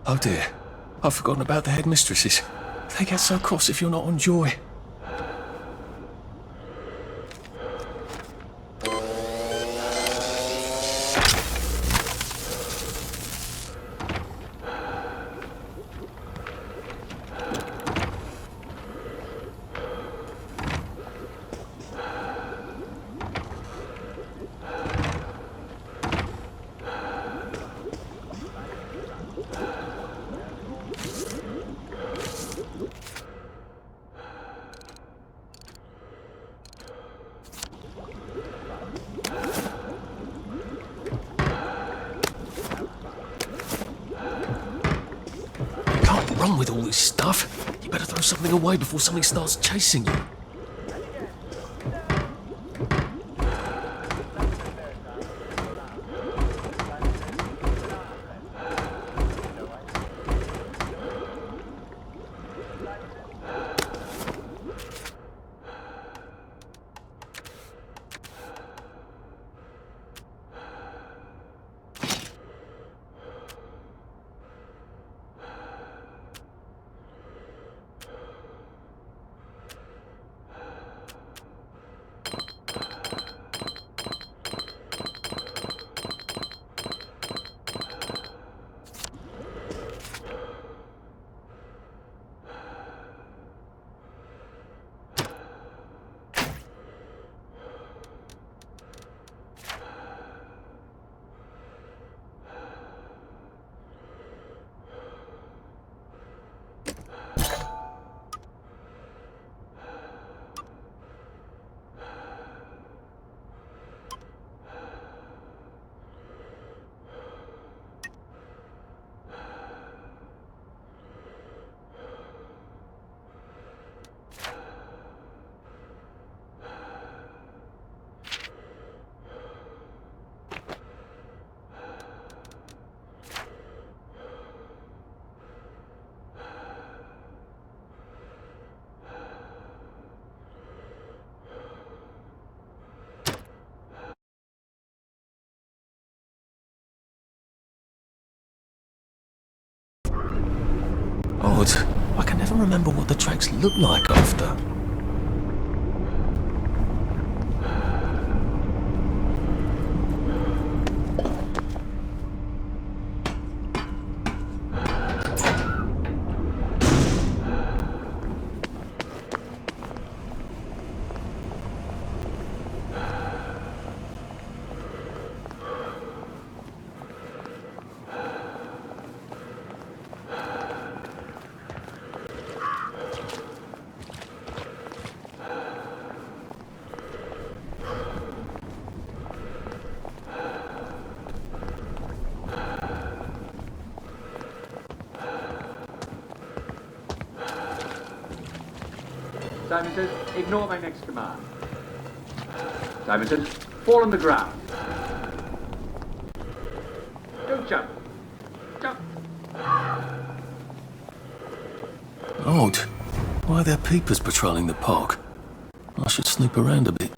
Oh dear, I've forgotten about the headmistresses. They get so cross if you're not on Joy. With all this stuff, you better throw something away before something starts chasing you. Odd. I can never remember what the tracks look like after. Simon says, ignore my next command. Simon says, fall on the ground. Don't jump. Jump. Odd. Why are there peepers patrolling the park? I should snoop around a bit.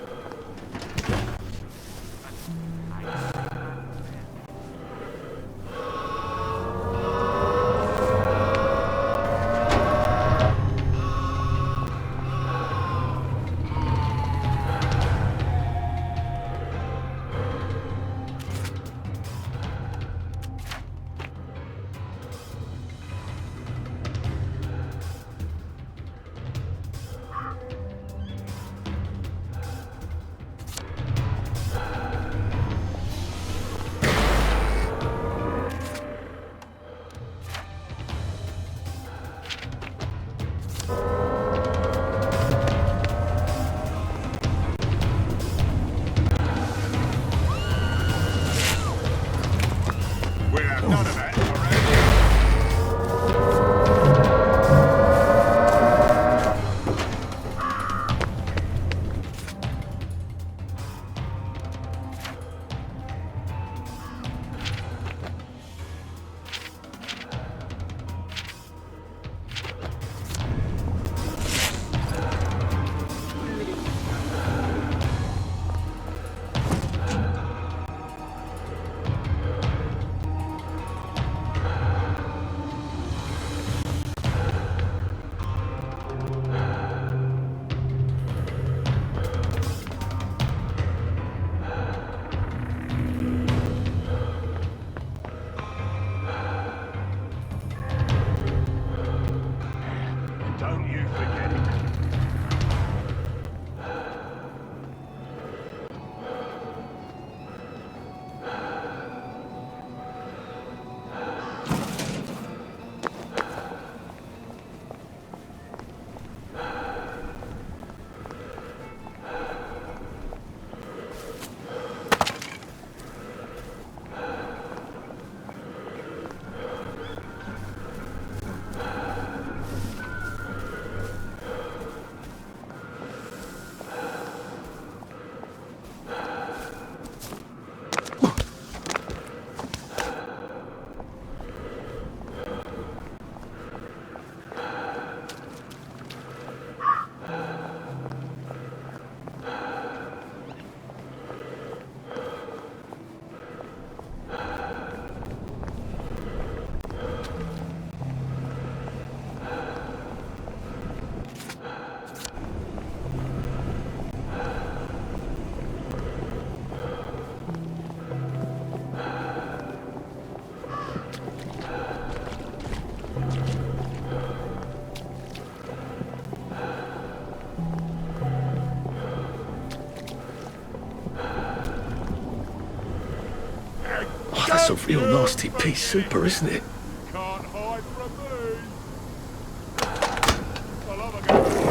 Real nasty pea super, isn't it? Can't hide from me. I love a good...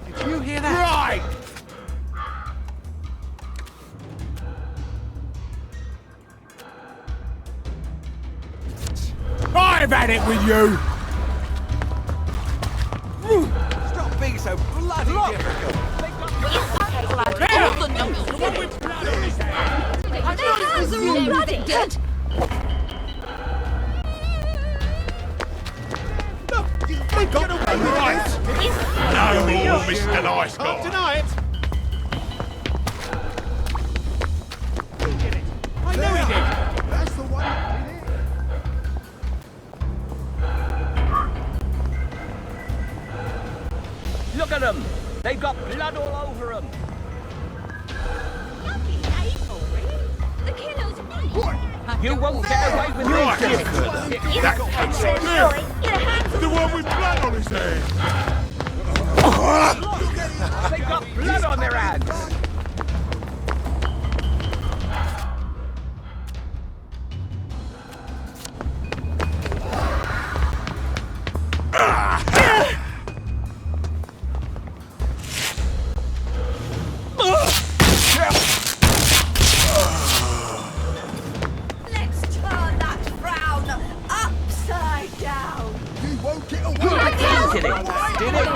Did you hear that? Right! I've had it with you! Stop being so bloody difficult. No more, Mr. Nice Guy. Tonight. He did it. I know he did. That's the one that did it. Look at them! They've got blood all over them! The killer's me! You won't get away with this! The one with blood on his head. They've got blood on their hands! Let's turn that frown upside down! You won't get away. Did it? Did it?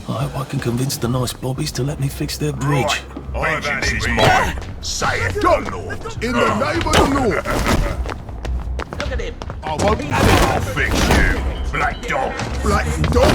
I hope I can convince the nice bobbies to let me fix their bridge. Vengeance is mine. Say it, God, Lord. In the name of the Lord. Look at him! I won't have it. I'll fix you. Black dog. Black dog.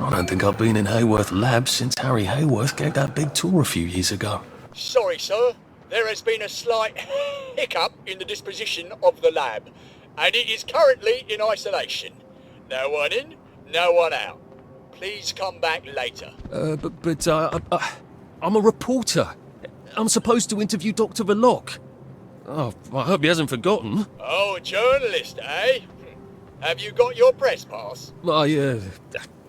I don't think I've been in Haworth Labs since Harry Haworth gave that big tour a few years ago. Sorry, sir. There has been a slight hiccup in the disposition of the lab, and it is currently in isolation. No one in, no one out. Please come back later. I'm a reporter. I'm supposed to interview Dr. Verloc. Oh, I hope he hasn't forgotten. Oh, a journalist, eh? Have you got your press pass? I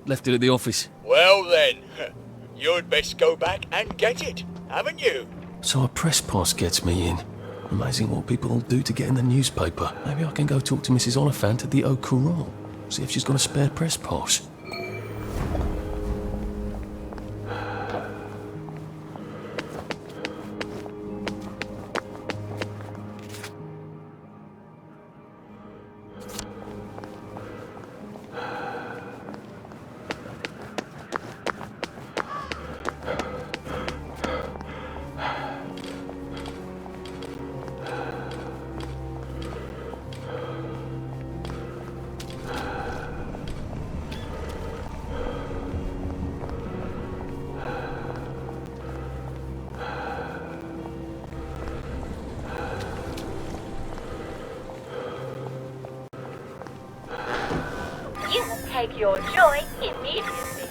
left it at the office. Well then, you'd best go back and get it, haven't you? So a press pass gets me in. Amazing what people will do to get in the newspaper. Maybe I can go talk to Mrs. Oliphant at the Au Courant. See if she's got a spare press pass. You will take your joy immediately.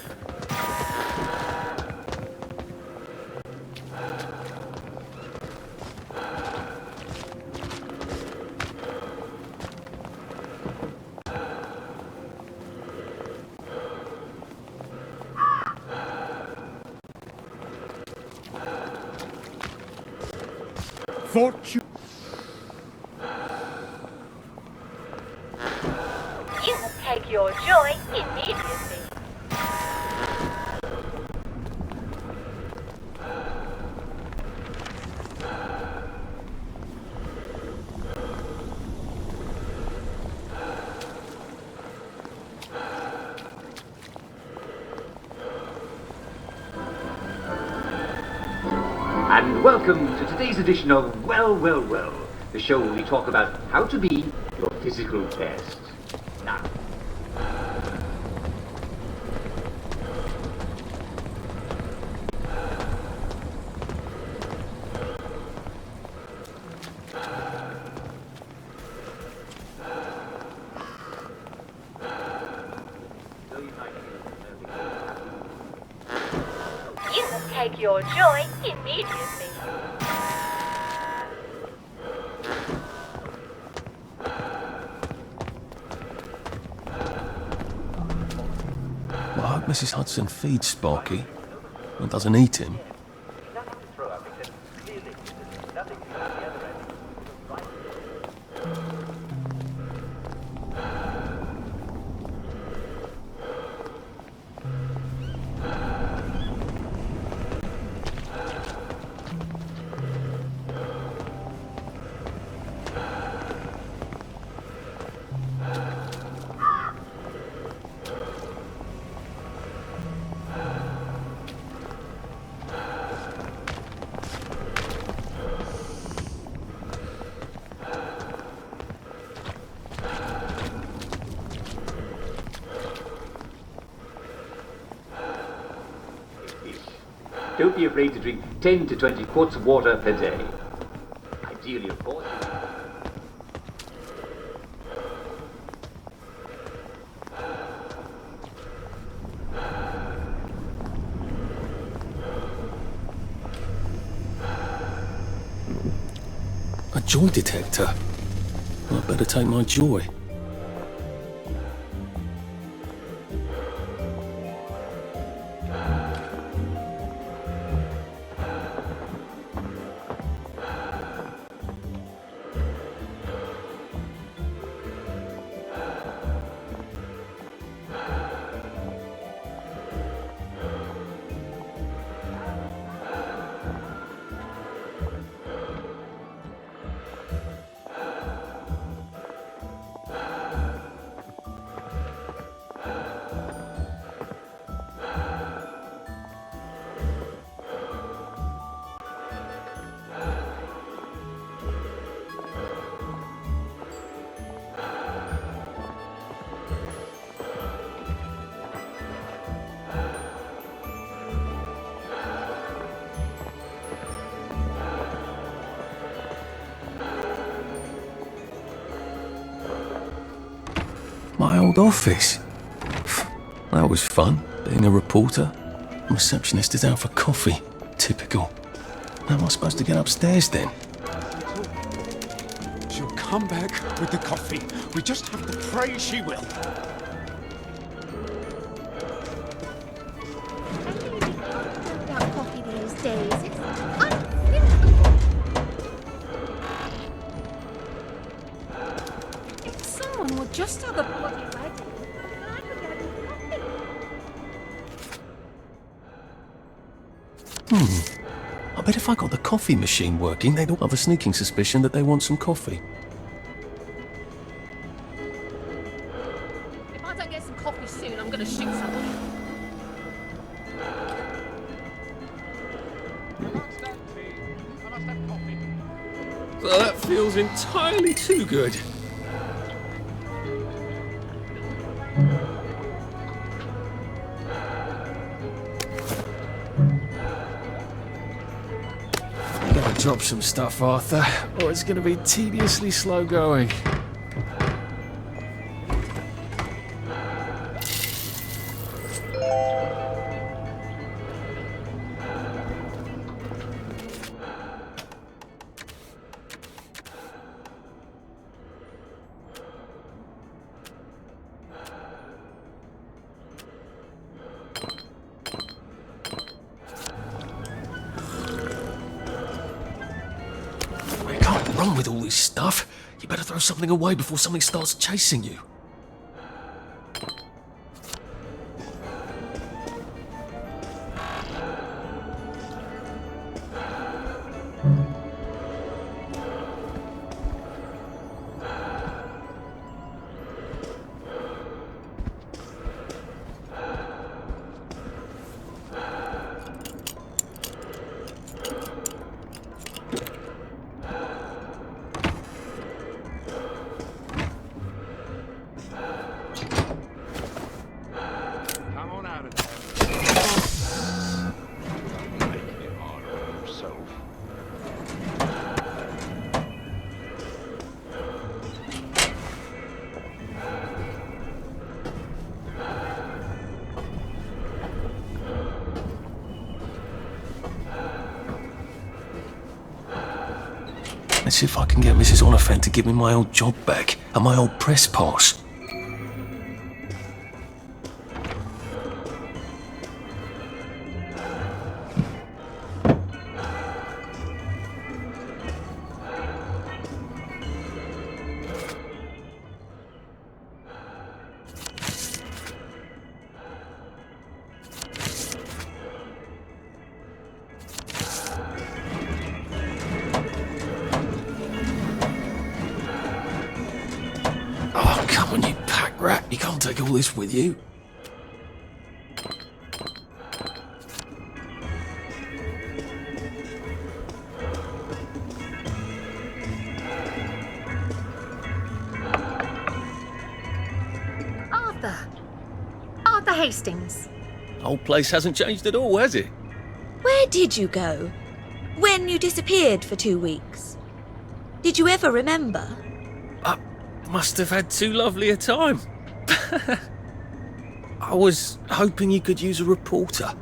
Fortune. You will take your joy immediately. And welcome to today's edition of Well, Well, Well, the show where we talk about how to be your physical best. Now, You will take your joy immediately. Well, I hope Mrs. Hudson feeds Sparky and doesn't eat him. don't be afraid to drink 10 to 20 quarts of water per day. Ideally, of course. A joy detector. I'd better take my joy. My old office. That was fun, being a reporter. The receptionist is out for coffee. Typical. How am I supposed to get upstairs then? She'll come back with the coffee. We just have to pray she will. About coffee these days. It's unthinkable. If someone would just have a bloody ready, then I could get a coffee. I bet if I got the coffee machine working, they'd all have a sneaking suspicion that they want some coffee. If I don't get some coffee soon, I'm gonna shoot someone. Well, that feels entirely too good. Gotta drop some stuff, Arthur, or it's gonna be tediously slow going. Run with all this stuff. You better throw something away before something starts chasing you. Let's see if I can get Mrs. Oliphant to give me my old job back and my old press pass. Oh, come on, you pack rat. You can't take all this with you. Arthur Hastings. Old place hasn't changed at all, has it? Where did you go? When you disappeared for 2 weeks? Did you ever remember? I must have had too lovely a time. I was hoping you could use a reporter.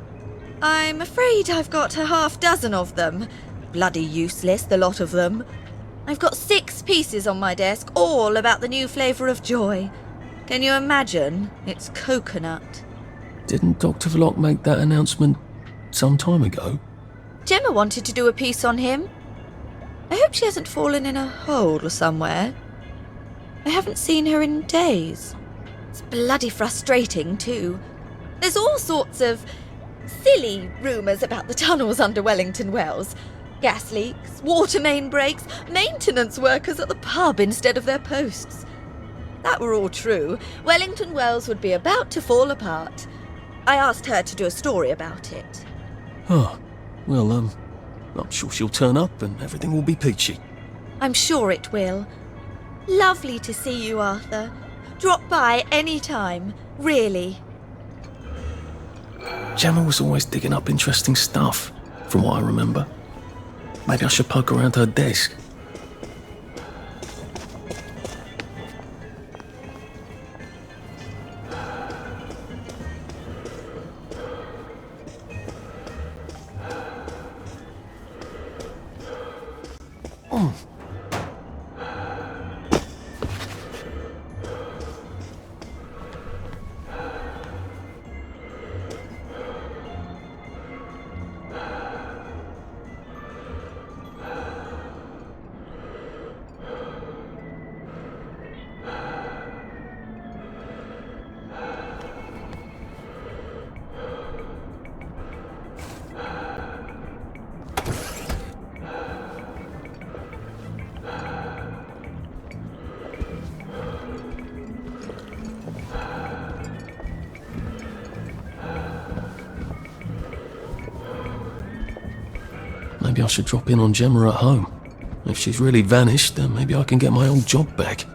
I'm afraid I've got a half dozen of them. Bloody useless, the lot of them. I've got 6 pieces on my desk, all about the new flavour of joy. Can you imagine? It's coconut. Didn't Dr. Vlok make that announcement some time ago? Gemma wanted to do a piece on him. I hope she hasn't fallen in a hole somewhere. I haven't seen her in days. It's bloody frustrating, too. There's all sorts of silly rumours about the tunnels under Wellington Wells. Gas leaks, water main breaks, maintenance workers at the pub instead of their posts. That were all true, Wellington Wells would be about to fall apart. I asked her to do a story about it. Oh, well, I'm sure she'll turn up and everything will be peachy. I'm sure it will. Lovely to see you, Arthur. Drop by any time, really. Gemma was always digging up interesting stuff, from what I remember. Maybe I should poke around her desk. maybe I should drop in on Gemma at home. If she's really vanished, then maybe I can get my old job back.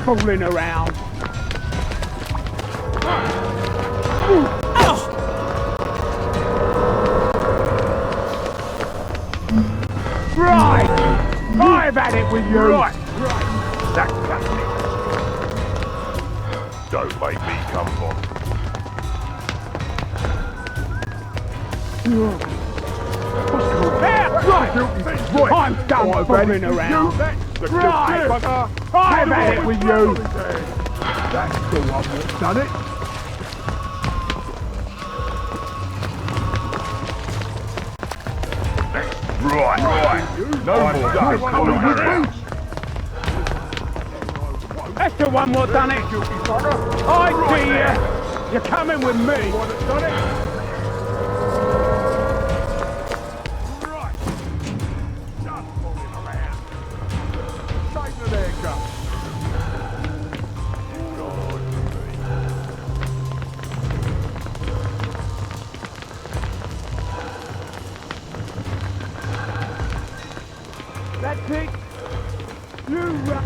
Fooling around. Right! I've had it with you! Right! That's me. Don't make me come on. Right! I'm done fooling around. Right! I've had it with you! That's the one that's done it! Right. No more guys coming around. That's the one what done it! I see you! You're coming with me! Done it? That's it! You run!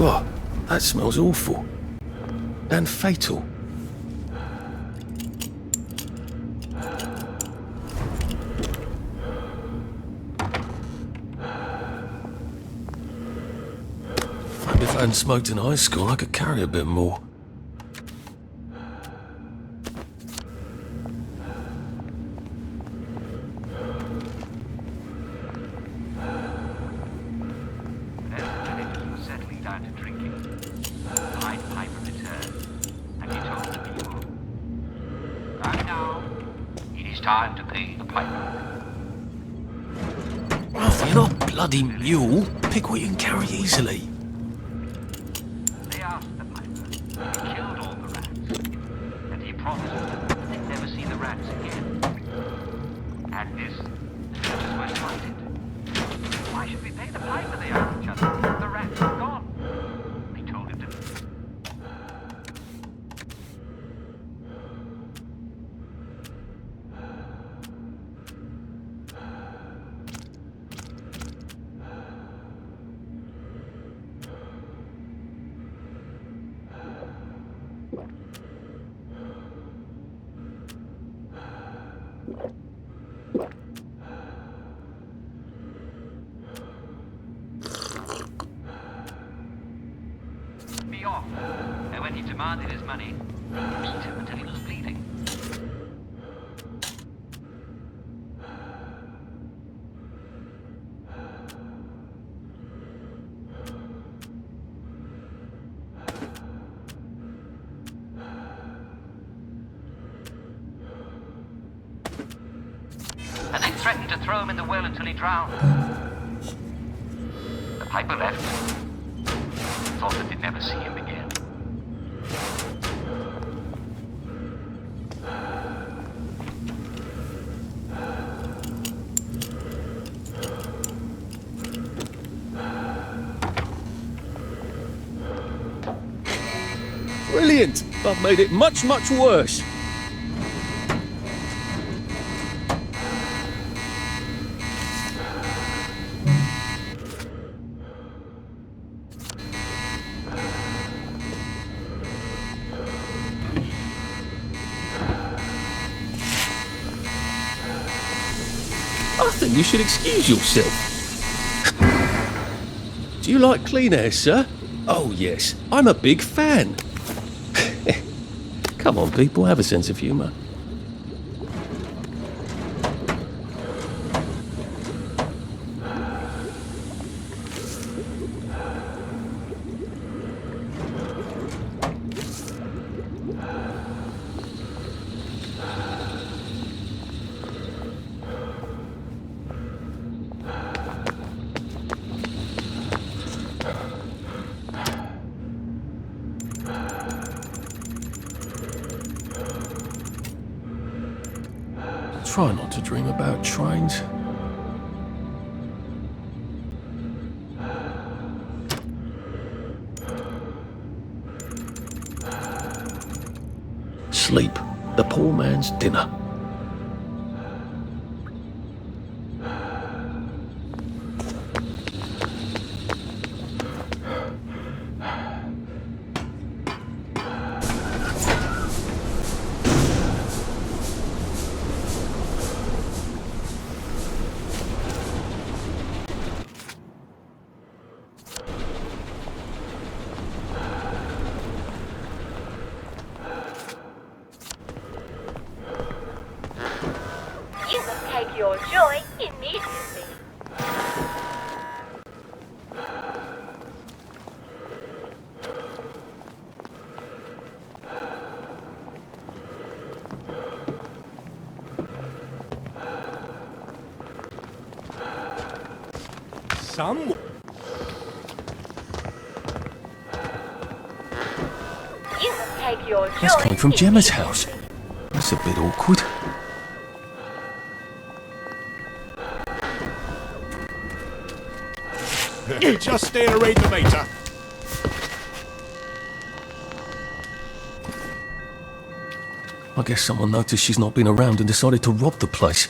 Oh, that smells awful. And fatal. If I hadn't smoked in high school, I could carry a bit more. Settling down to drinking. Pied Piper returned, and he told the people, "Right now, it is time to pay the piper." Arthur, you're not a bloody mule. Pick what you can carry easily. They asked the piper if he killed all the rats, and he promised that they'd never see the rats again. At this, the judges were excited. "Why should we pay the piper?" they asked each other. "The rats are gone." They told him to. Be off. And when he demanded his money, beat him until he was bleeding. And they threatened to throw him in the well until he drowned. The piper left. Thought that they'd never see him again. Brilliant! I've made it much, much worse. I think you should excuse yourself. Do you like clean air, sir? Oh, yes. I'm a big fan. Come on, people, have a sense of humour. Try not to dream about trains. Sleep, the poor man's dinner. You must take your joy immediately. Some. You must take your joy. That's coming from Gemma's house. That's a bit awkward. Just stay to read the meter. I guess someone noticed she's not been around and decided to rob the place.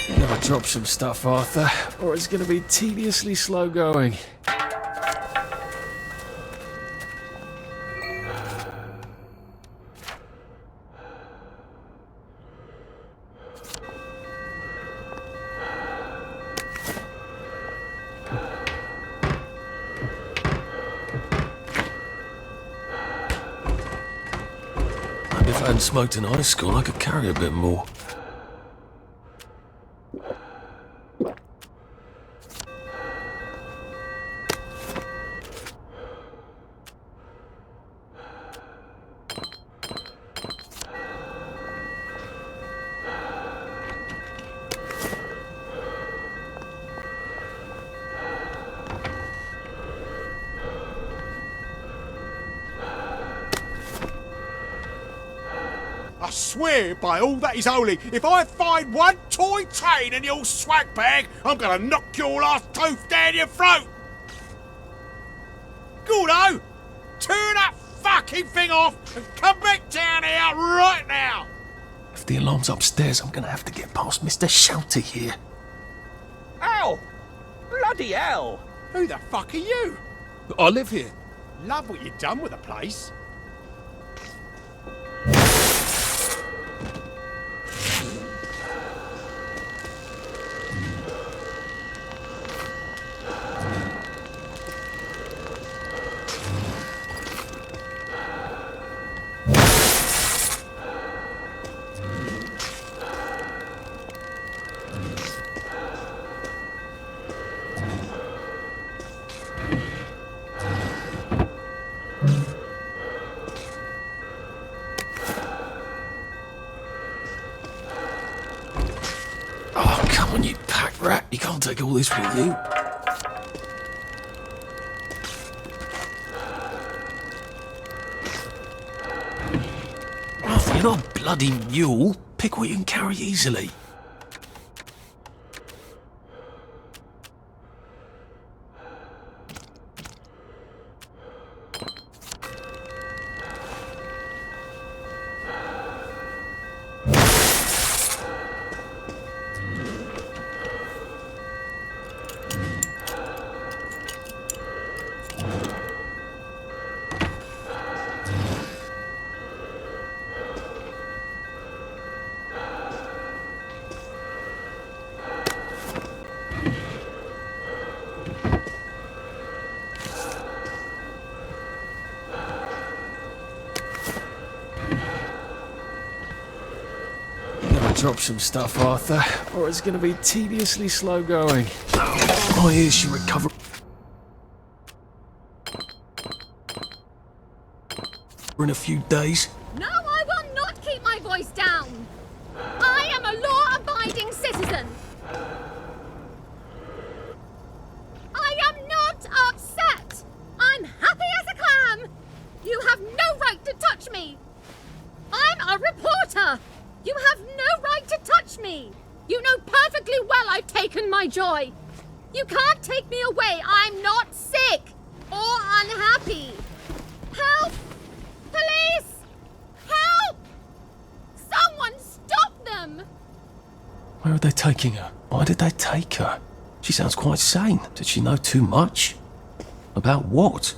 You gotta drop some stuff, Arthur, or it's gonna be tediously slow going. hadn't smoked in high school, I could carry a bit more. I swear by all that is holy, if I find one toy train in your swag bag, I'm gonna knock your last tooth down your throat! Gordo, turn that fucking thing off and come back down here right now! If the alarm's upstairs, I'm gonna have to get past Mr. Shelter here. Ow! Bloody hell! Who the fuck are you? I live here. Love what you've done with the place. Come on, you pack rat. You can't take all this with you. Arthur, you're not a bloody mule. Pick what you can carry easily. Drop some stuff, Arthur, or it's going to be tediously slow going. Oh, here's she recover. In a few days. No, I will not keep my voice down. I am a law-abiding citizen. I am not upset. I'm happy as a clam. You have no right to touch me. I'm a reporter. You have no right to touch me! You know perfectly well I've taken my joy! You can't take me away! I'm not sick! Or unhappy! Help! Police! Help! Someone stop them! Where are they taking her? Why did they take her? She sounds quite sane. Did she know too much? About what?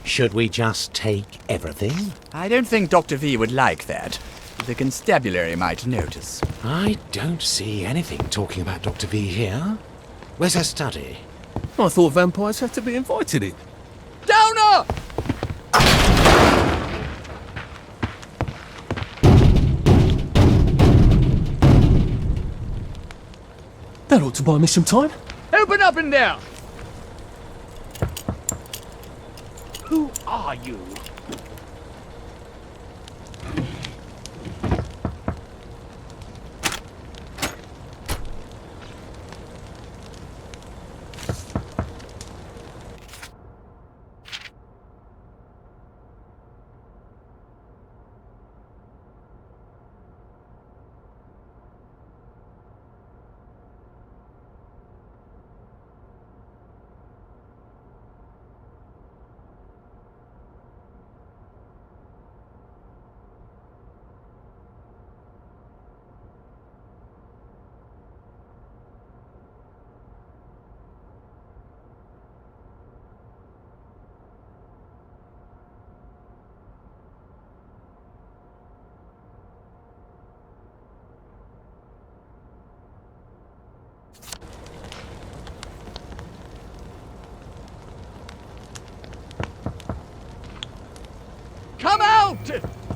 Should we just take everything? I don't think Dr. V would like that. The constabulary might notice. I don't see anything talking about Dr. V here. Where's her study? I thought vampires have to be invited in. Downer! That ought to buy me some time. Open up in there! Who are you?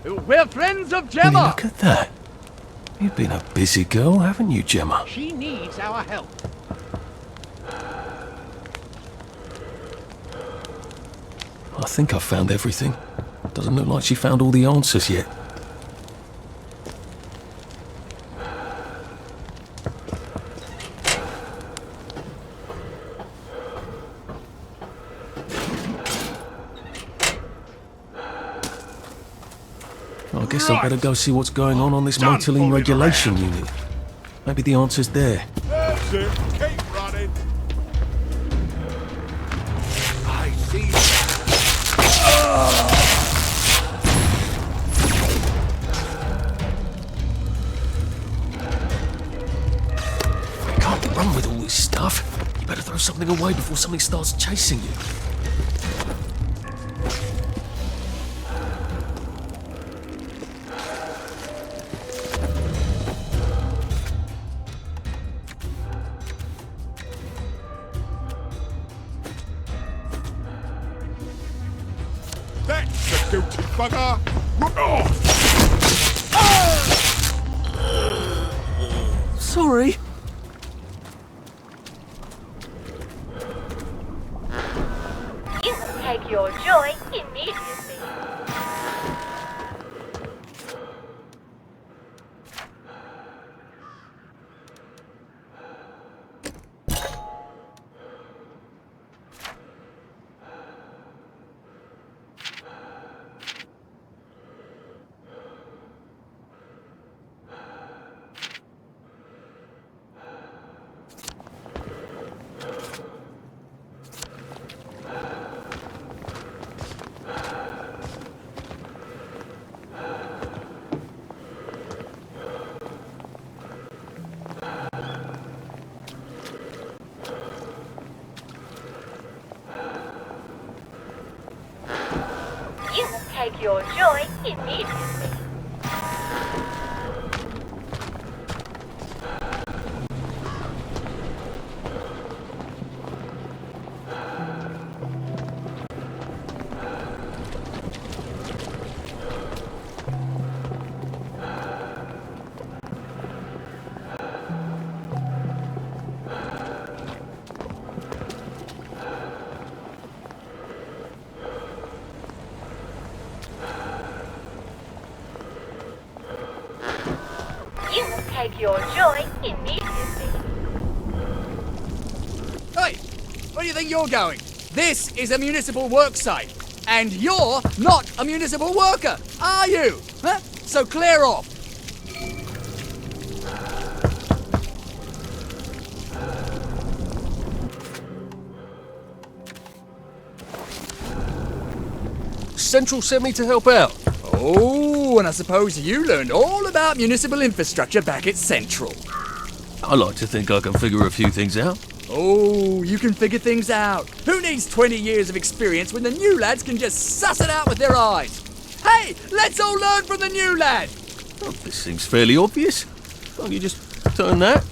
We're friends of Will you Gemma. look at that? You've been a busy girl, haven't you, Gemma? She needs our help. I think I've found everything. Doesn't look like she found all the answers yet. I guess I'd better go see what's going on this motoline regulation unit. Maybe the answer's there. That's it. Keep running. I see. You can't run with all this stuff. You better throw something away before something starts chasing you. That's the guilty bugger. Sorry. You can take your joy immediately. You can take your joy immediately. You can take your joy immediately. Hey, where do you think you're going? This is a municipal work site, and you're not a municipal worker, are you? Huh? So clear off. Central sent me to help out. Oh, and I suppose you learned all about municipal infrastructure back at Central. I like to think I can figure a few things out. Oh, you can figure things out. Who needs 20 years of experience when the new lads can just suss it out with their eyes? Hey, let's all learn from the new lad. Oh, this seems fairly obvious. Can't you just turn that?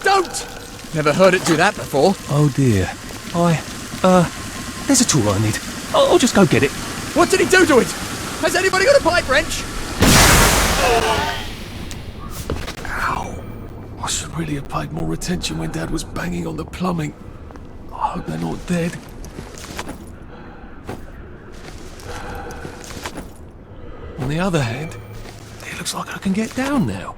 Don't! Never heard it do that before. Oh dear. There's a tool I need. I'll just go get it. What did he do to it? Has anybody got a pipe wrench? Ow. I should really have paid more attention when Dad was banging on the plumbing. I hope they're not dead. On the other hand, it looks like I can get down now.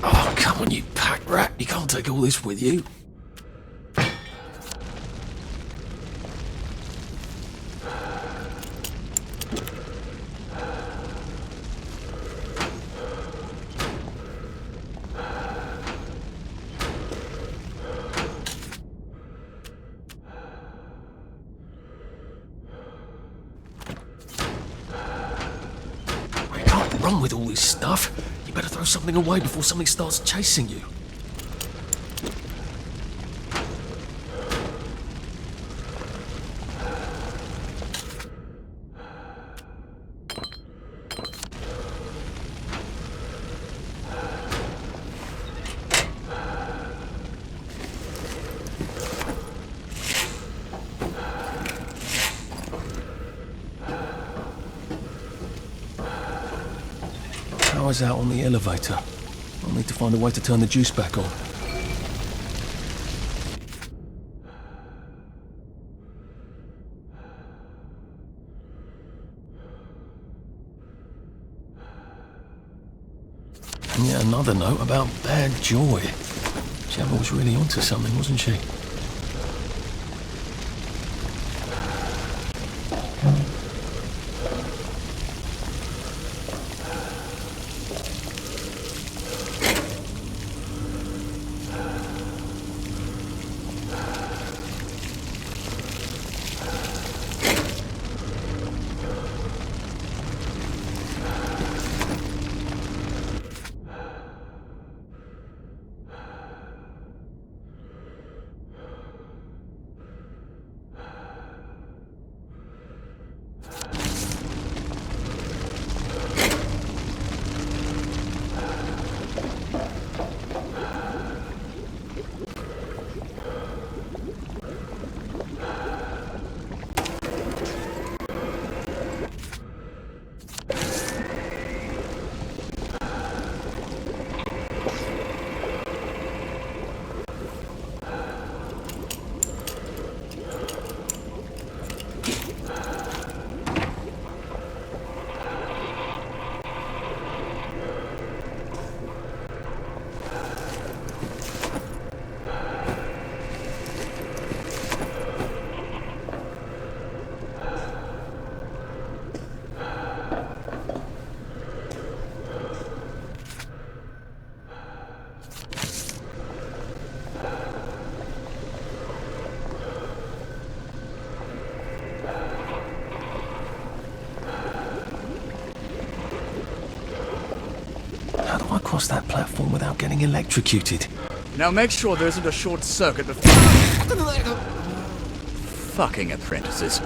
Oh, come on, you pack rat. You can't take all this with you. run with all this stuff. You better throw something away before something starts chasing you. Power's out on the elevator. I'll need to find a way to turn the juice back on. And yet another note about bad joy. Gemma was really onto something, wasn't she? Cross that platform without getting electrocuted. Now make sure there isn't a short circuit before... Fucking apprentices.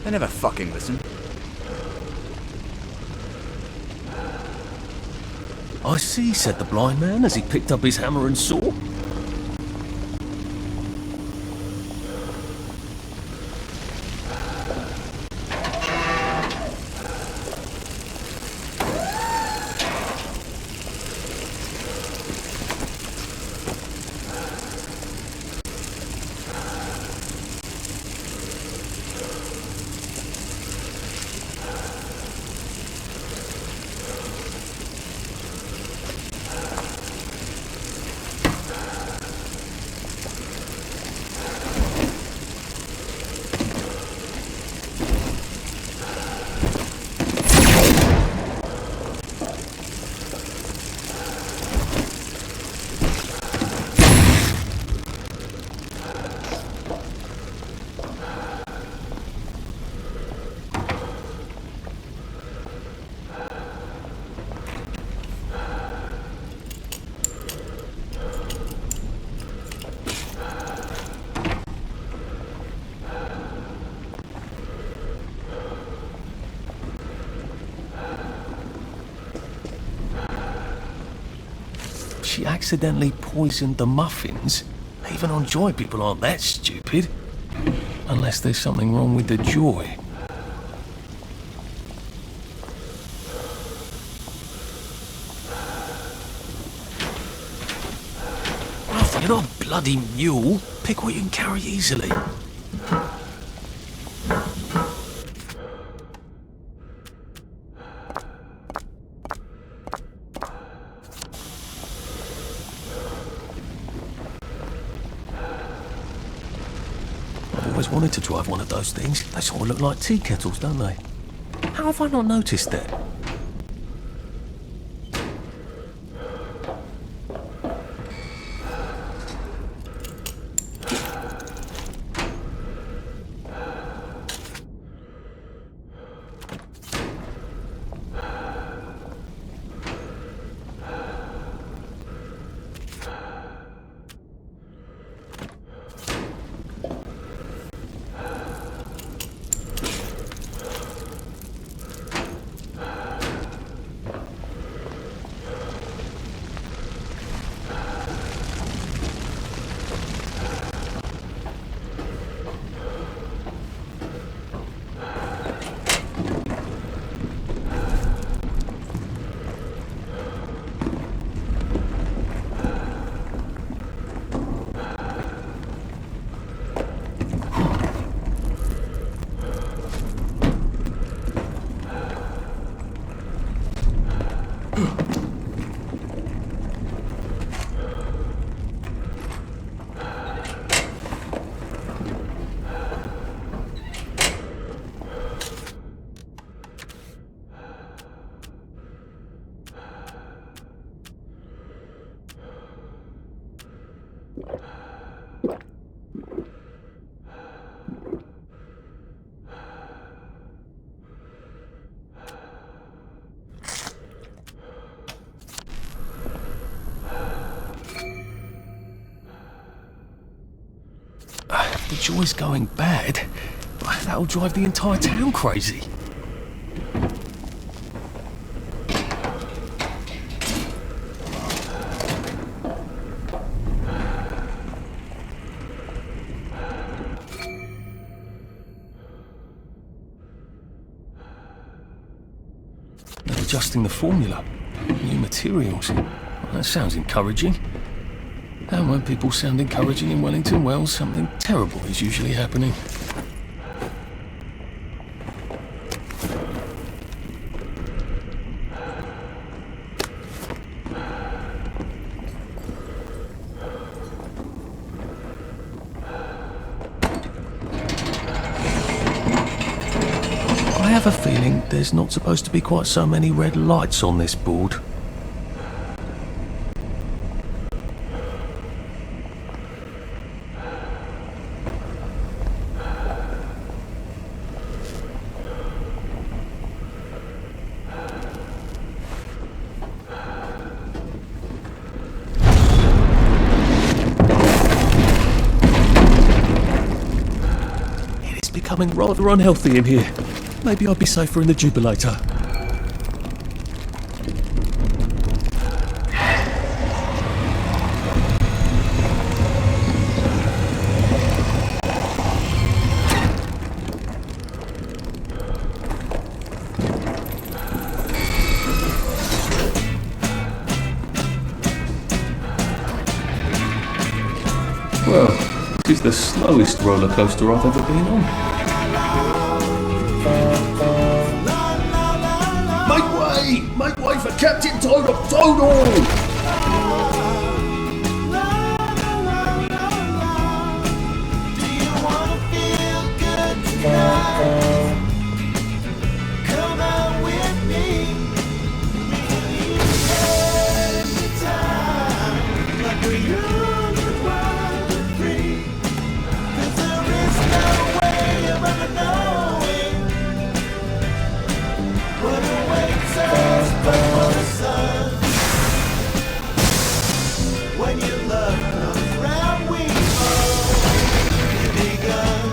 They never fucking listen. I see, said the blind man as he picked up his hammer and saw. She accidentally poisoned the muffins? Even on Joy people aren't that stupid. Unless there's something wrong with the Joy. Well, you're not a bloody mule. Pick what you can carry easily. I've always wanted to drive one of those things. They sort of look like tea kettles, don't they? How have I not noticed that? If the joy's going bad, that'll drive the entire town crazy. They're adjusting the formula. New materials. Well, that sounds encouraging. And when people sound encouraging in Wellington, well, something terrible is usually happening. I have a feeling there's not supposed to be quite so many red lights on this board. Becoming rather unhealthy in here. Maybe I'd be safer in the jubilator. Well, this is the slowest roller coaster I've ever been on. Make way for Captain Toadle! Come out with me. Anytime, like we used to run free. 'Cause there is no way of ever knowing what awaits us but for the sun. When your love comes round, we only begun.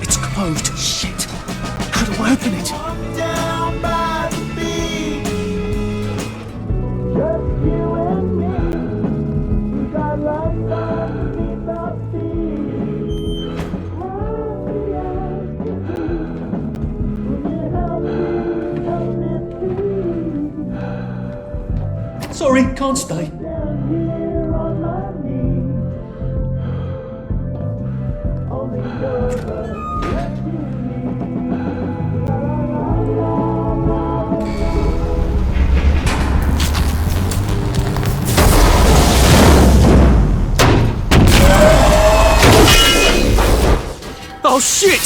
It's closed. Shit. How do I open it? Down by the beach, just you and me. We got life underneath our feet. Sorry, can't stay. Down here on my knees, only your love left me. Oh shit!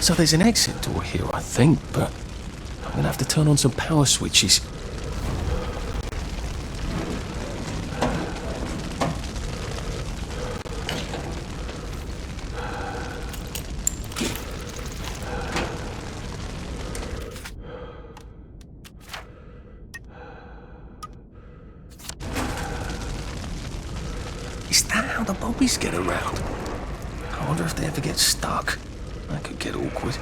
So there's an exit door here, I think, but I'm gonna have to turn on some power switches. Is that how the bobbies get around? I wonder if they ever get stuck. That could get awkward.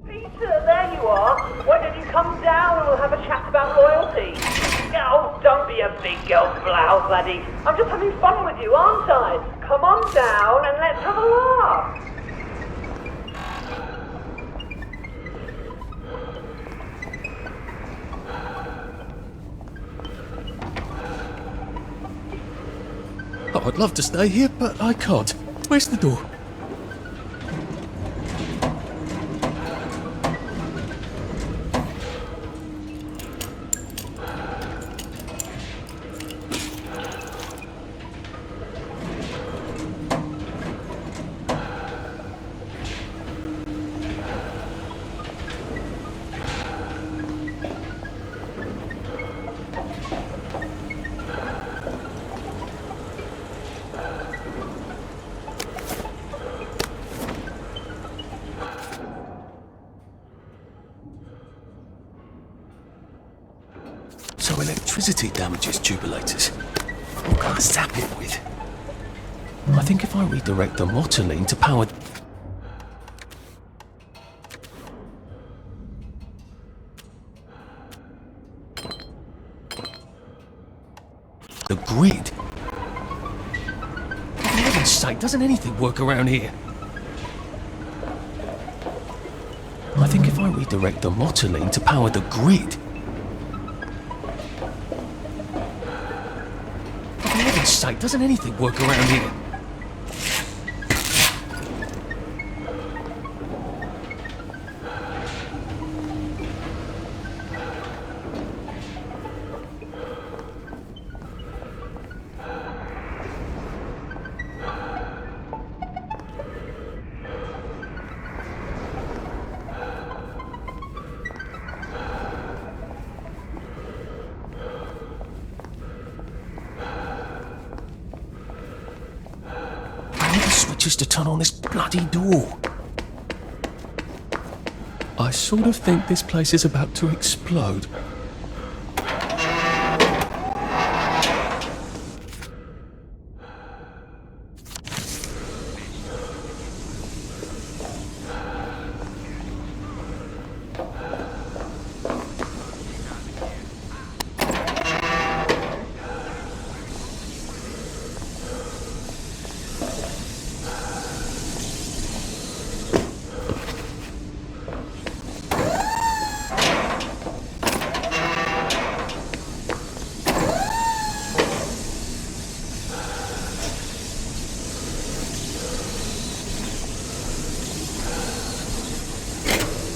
Peter, there you are. Why don't you come down and we'll have a chat about loyalty? Oh, don't be a big old blouse, laddie. I'm just having fun with you, aren't I? Come on down and let's have a laugh. Oh, I'd love to stay here, but I can't. Where's the door? So electricity damages tubulators. What can I zap it with? I think if I redirect the motoline to power... the grid? For heaven's sake, doesn't anything work around here? I think if I redirect the motoline to power the grid... for heaven's sake, doesn't anything work around here? Switches to turn on this bloody door. I sort of think this place is about to explode.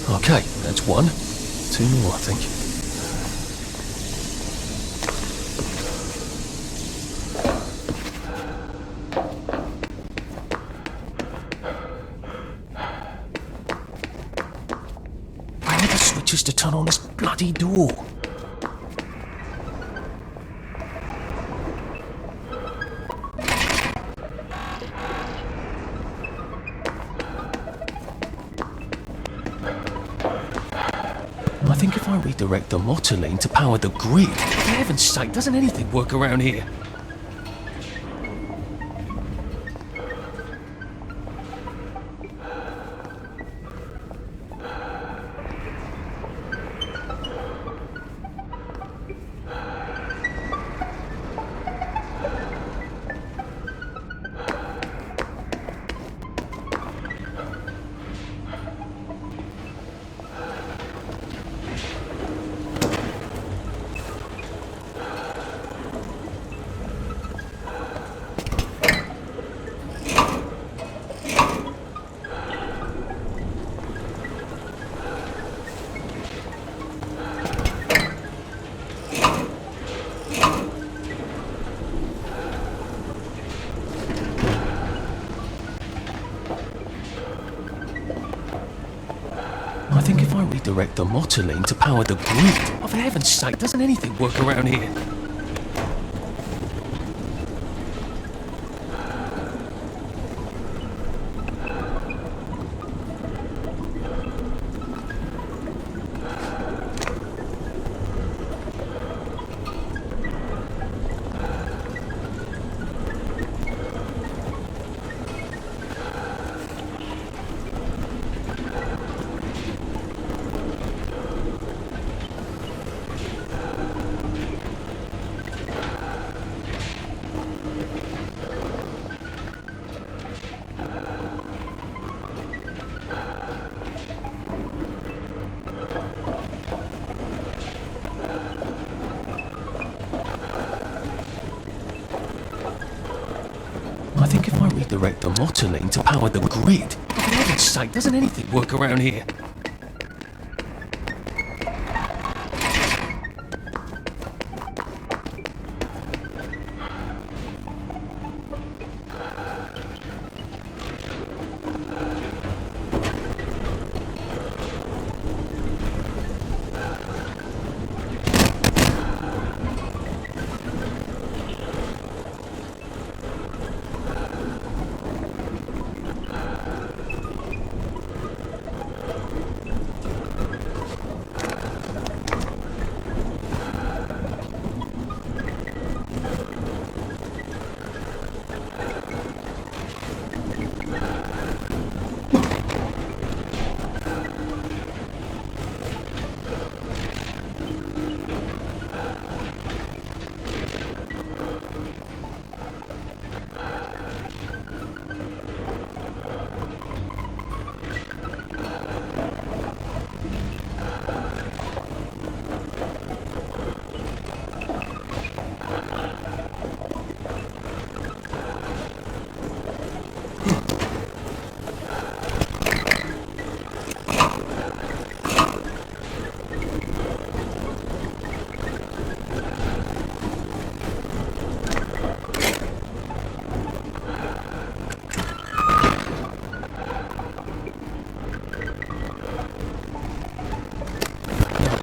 Okay, that's one. Two more, I think. Where are the switches to turn on this bloody door? I think if I redirect the motoline to power the grid... for heaven's sake, doesn't anything work around here? I think if I redirect the motoline to power the grid... oh, for heaven's sake, doesn't anything work around here? redirect the motoline to power the grid. For heaven's sake, doesn't anything work around here?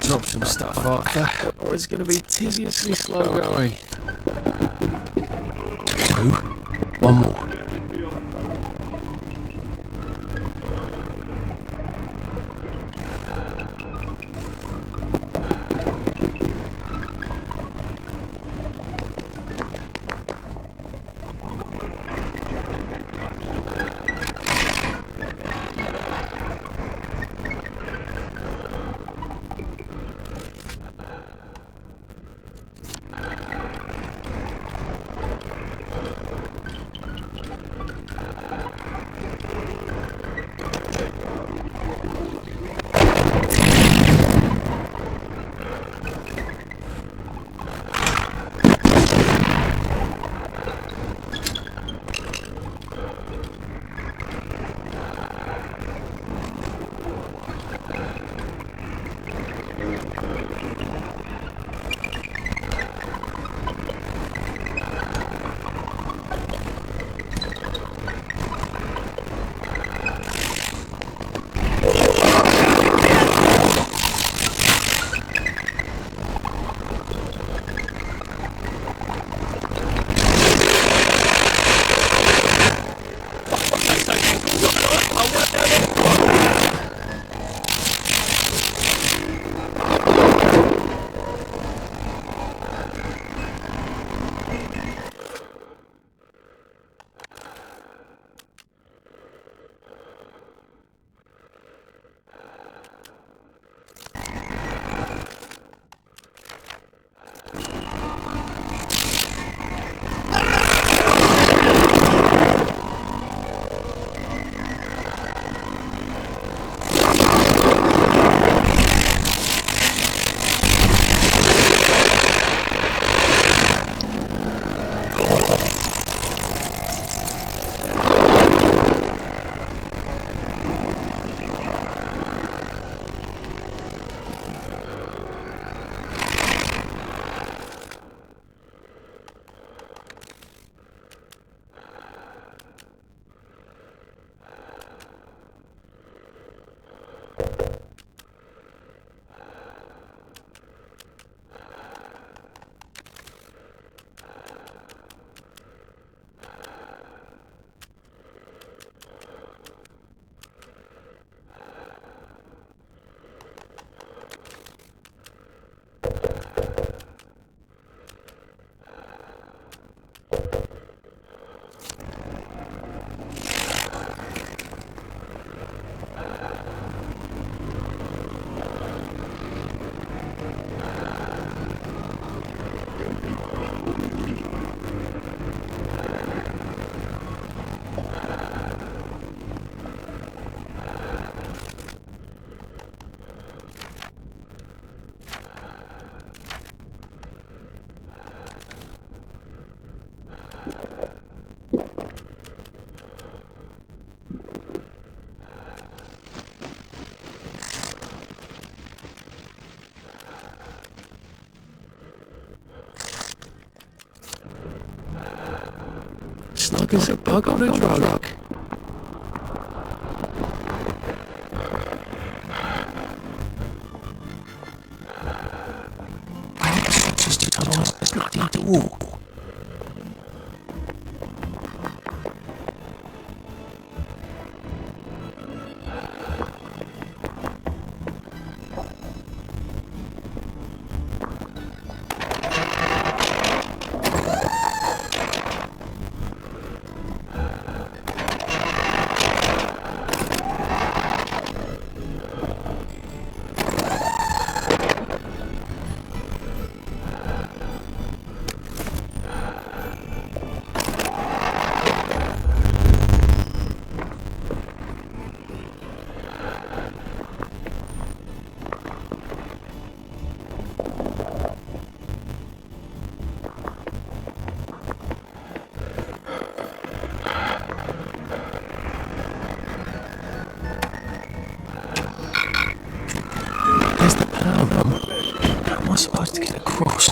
Drop some stuff after, or it's going to be tediously slow going. 2, 1 more. like there's a bug on a drug. Just to touch us, there's nothing to walk. How am I supposed to get across?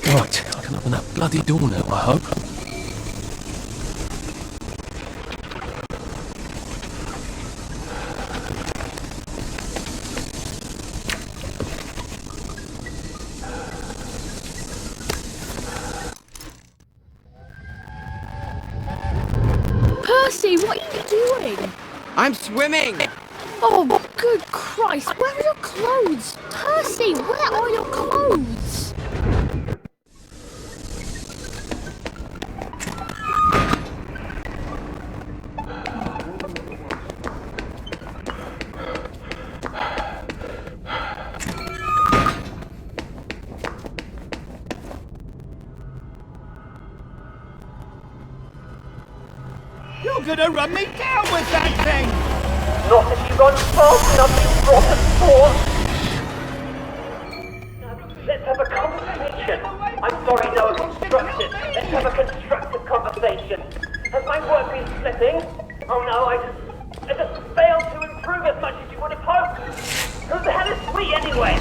Right, I can open that bloody door now, I hope. Percy, what are you doing? I'm swimming! Oh, good Christ, where are your clothes? Percy, where are your clothes? You're gonna run me down with that thing! Not if you run fast enough, you rotten spawn! Let's have a conversation. I'm sorry, no, constructive. Let's have a constructive conversation. Has my work been slipping? Oh no, I just failed to improve as much as you would have hoped. Who the hell is we anyway?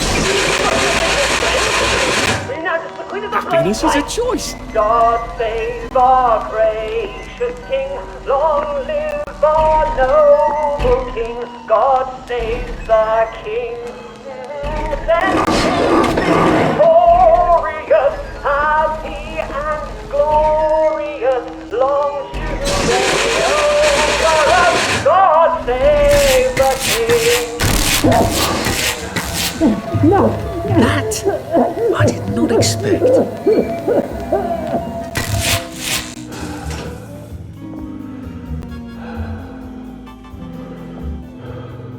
We're now just the queen of the Happiness is a choice. God save our gracious king. Long live our noble king. God save the king. Victorious, happy and glorious. Long should they over us. God save the king. No! That I did not expect.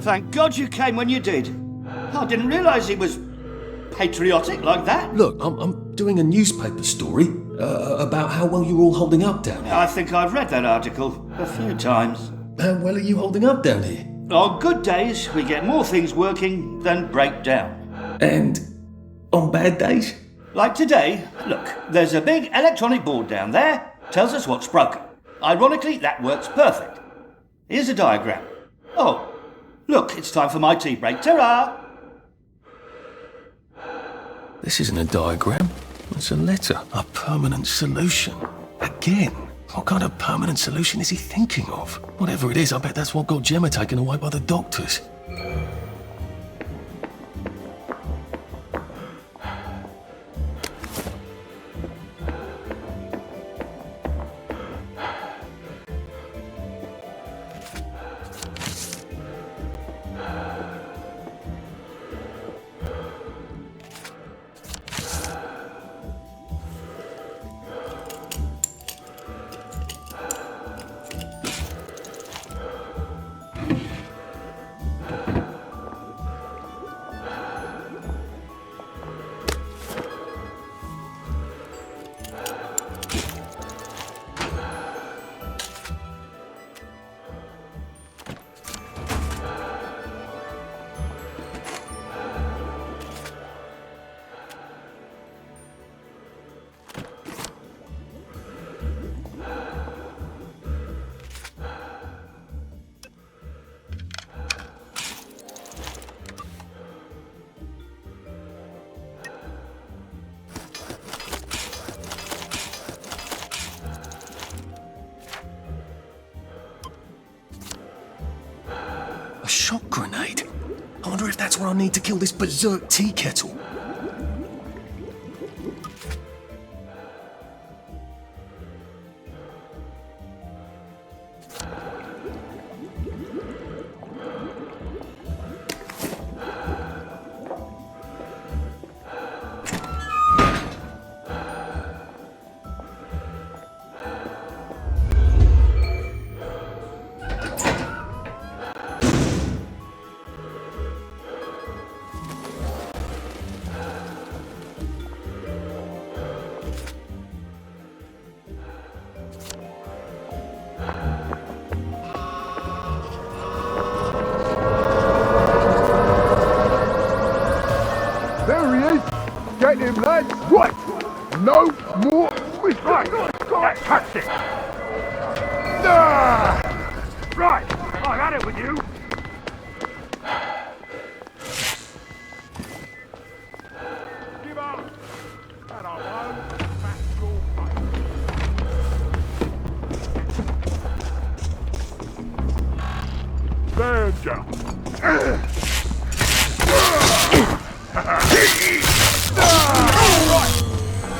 Thank God you came when you did. I didn't realise he was patriotic like that. Look, I'm doing a newspaper story about how well you're all holding up down here. I think I've read that article a few times. How well are you holding up down here? On good days, we get more things working than break down. And on bad days? Like today, look, there's a big electronic board down there, tells us what's broken. Ironically, that works perfect. Here's a diagram. Oh, look, it's time for my tea break. Ta-ra! This isn't a diagram, it's a letter. A permanent solution. Again. What kind of permanent solution is he thinking of? Whatever it is, I bet that's what got Gemma taken away by the doctors. shock grenade. I wonder if that's what I need to kill this berserk tea kettle. Get him, lads. Right. No more mistakes. That's it. Right. I've had it with you. Give up. And I won't smash your face. Danger.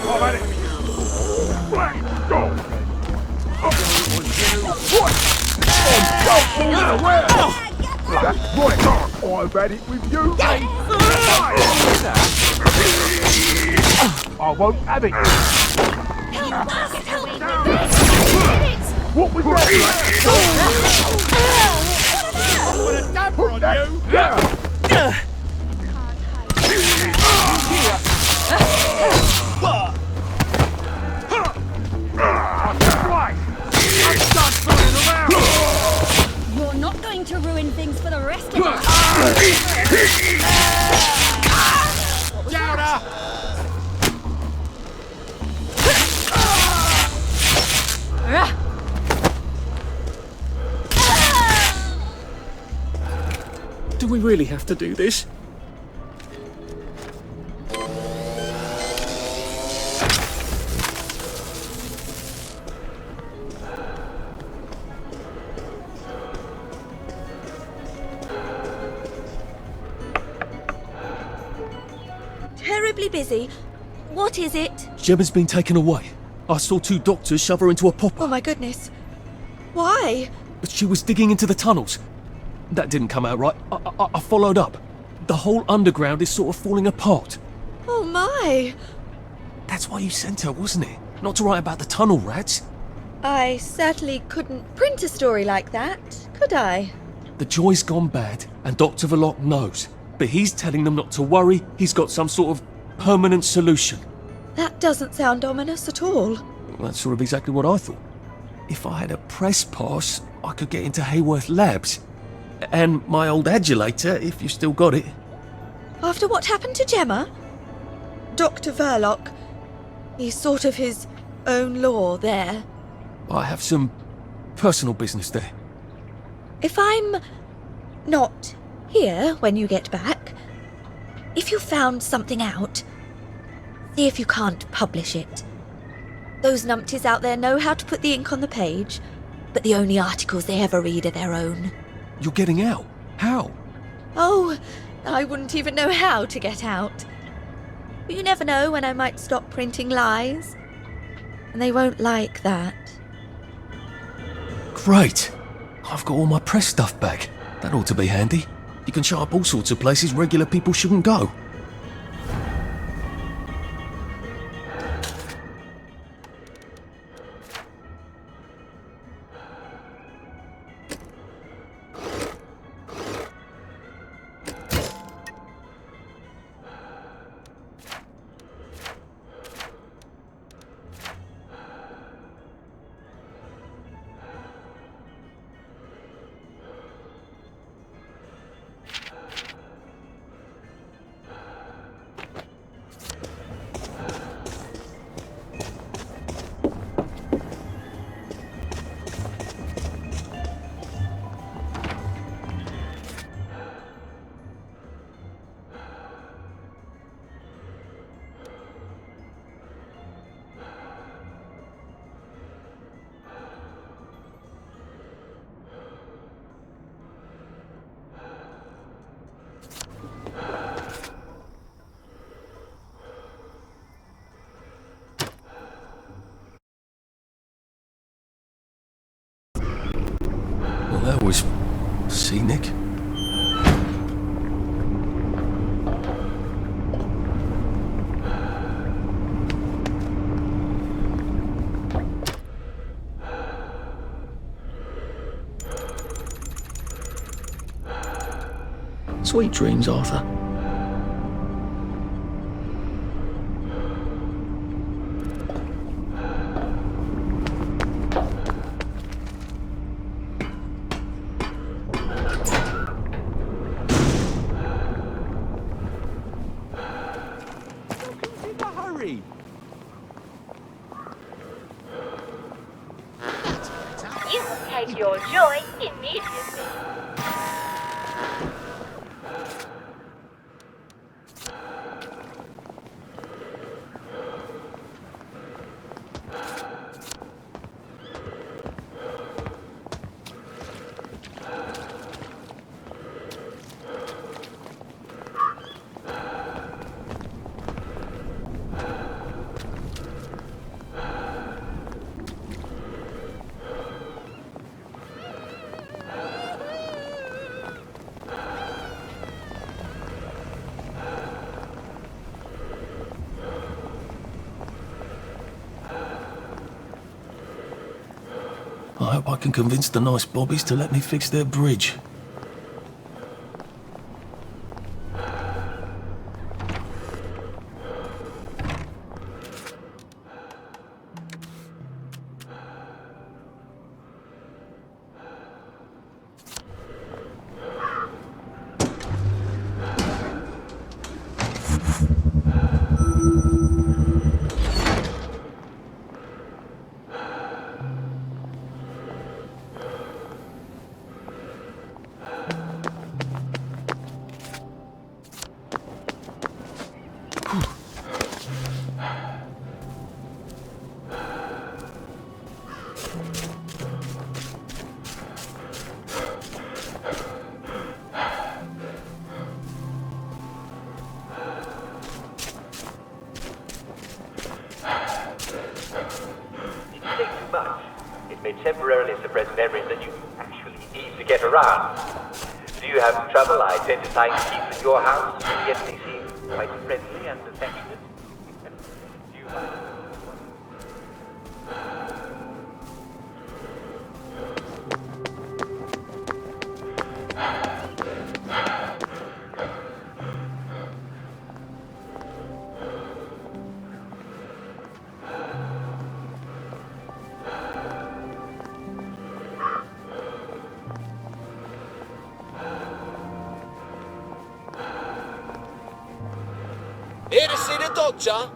I've had it. Black dog. That's right. I've had it with you. I won't have it. What was that? I'm gonna damper on you. You're not going to ruin things for the rest of us. Louder! Do we really have to do this? Terribly busy. What is it? Gemma's been taken away. I saw 2 doctors shove her into a popper. Oh my goodness. Why? She was digging into the tunnels. That didn't come out right. I followed up. The whole underground is sort of falling apart. Oh my. That's why you sent her, wasn't it? Not to write about the tunnel rats. I certainly couldn't print a story like that, could I? The joy's gone bad, and Dr. Verloc knows. But he's telling them not to worry. He's got some sort of permanent solution. That doesn't sound ominous at all. That's sort of exactly what I thought. If I had a press pass, I could get into Haworth Labs. And my old adulator, if you still got it. After what happened to Gemma? Dr. Verloc, he's sort of his own law there. I have some personal business there. If I'm not here when you get back, if you found something out, see if you can't publish it. Those numpties out there know how to put the ink on the page, but the only articles they ever read are their own. You're getting out? How? Oh, I wouldn't even know how to get out. But you never know when I might stop printing lies. And they won't like that. Great! I've got all my press stuff back. That ought to be handy. You can show up all sorts of places regular people shouldn't go. lucky, Nick. Sweet dreams, Arthur. Hurry! You will take your joy immediately. I hope I can convince the nice bobbies to let me fix their bridge. Temporarily suppress memories that you actually need to get around. Do you have trouble identifying people in your house, yet they seem quite friendly and affectionate? Do you mind? Here to see the doctor?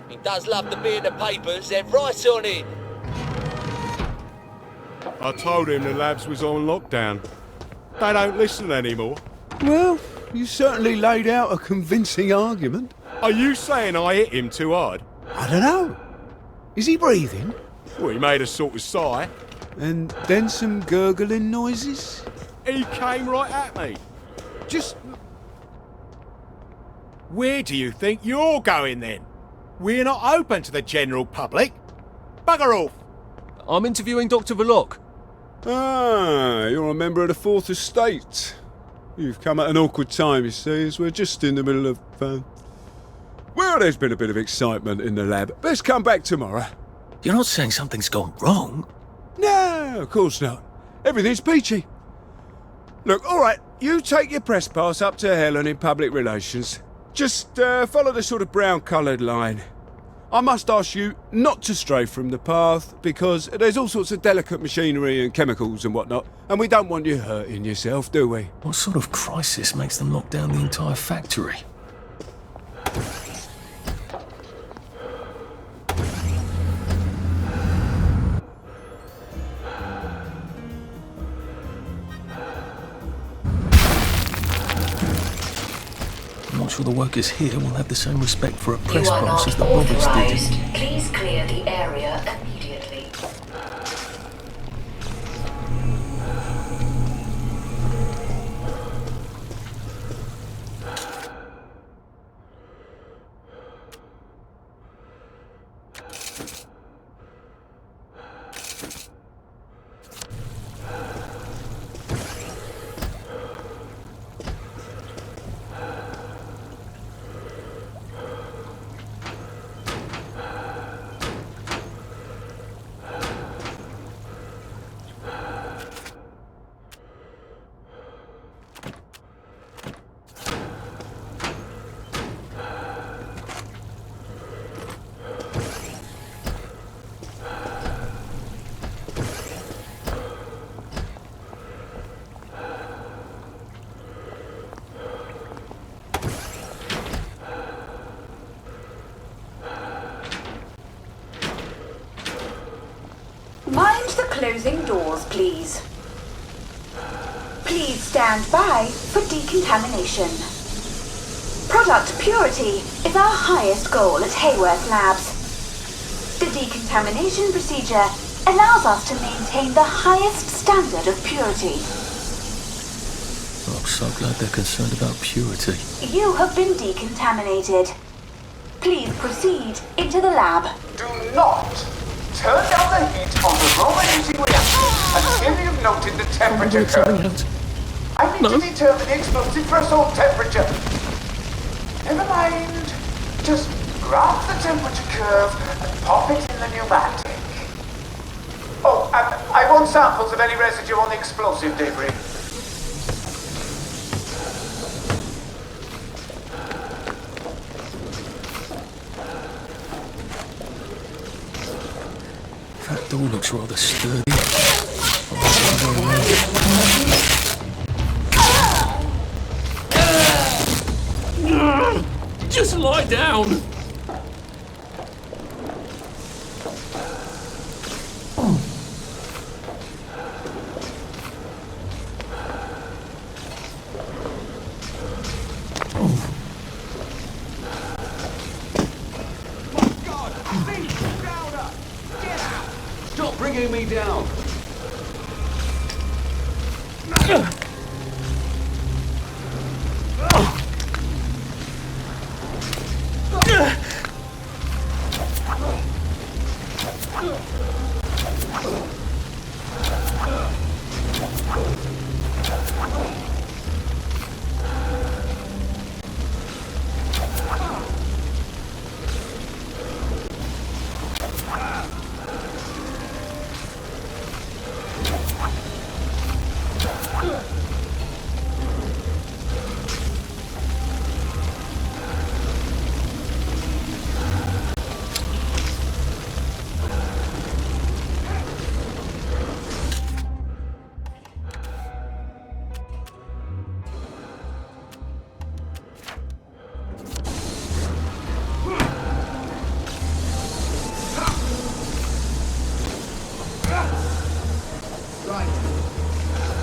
He does love to be in the papers, they're right on it. I told him the labs was on lockdown. They don't listen anymore. Well, you certainly laid out a convincing argument. Are you saying I hit him too hard? I don't know. Is he breathing? Well, he made a sort of sigh. And then some gurgling noises? He came right at me. Just... Where do you think you're going then? We're not open to the general public. Bugger off! I'm interviewing Dr. Verloc. Ah, you're a member of the Fourth Estate. You've come at an awkward time, you see, as we're just in the middle of... Well, there's been a bit of excitement in the lab. Let's come back tomorrow. You're not saying something's gone wrong? No, of course not. Everything's peachy. Look, all right, you take your press pass up to Helen in public relations. Just follow the sort of brown-coloured line. I must ask you not to stray from the path, because there's all sorts of delicate machinery and chemicals and whatnot, and we don't want you hurting yourself, do we? What sort of crisis makes them lock down the entire factory? I'm not sure the workers here will have the same respect for a press pass as the bobbies did. Please clear the area immediately. Mind the closing doors, please. Please stand by for decontamination. Product purity is our highest goal at Haworth Labs. The decontamination procedure allows us to maintain the highest standard of purity. I'm so glad they're concerned about purity. You have been decontaminated. Please proceed into the lab. Do not turn down the heat on the raw energy reactor until you've noted the temperature curve. I need to determine the explosive threshold temperature. Never mind. Just grab the temperature curve and pop it in the pneumatic. Oh, and I want samples of any residue on the explosive debris. That door looks rather sturdy. Just lie down! Stop bringing me down!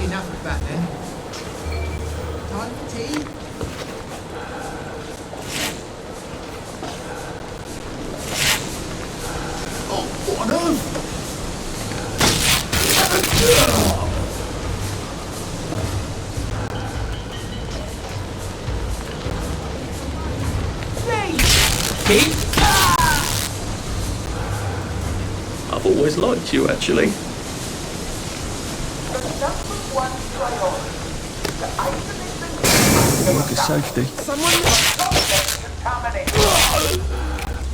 Enough of that then. Time for tea? Oh, what on earth? Keith? I've always liked you, actually. Worker safety.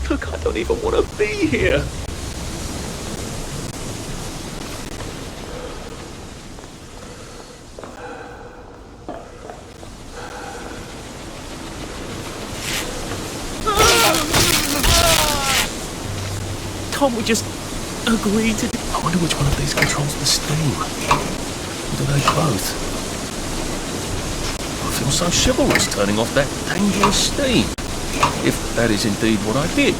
Look, I don't even want to be here. Can't we just agree to... I wonder which one of these controls the steam. Or do they both? I feel so chivalrous turning off that dangerous steam. If that is indeed what I did.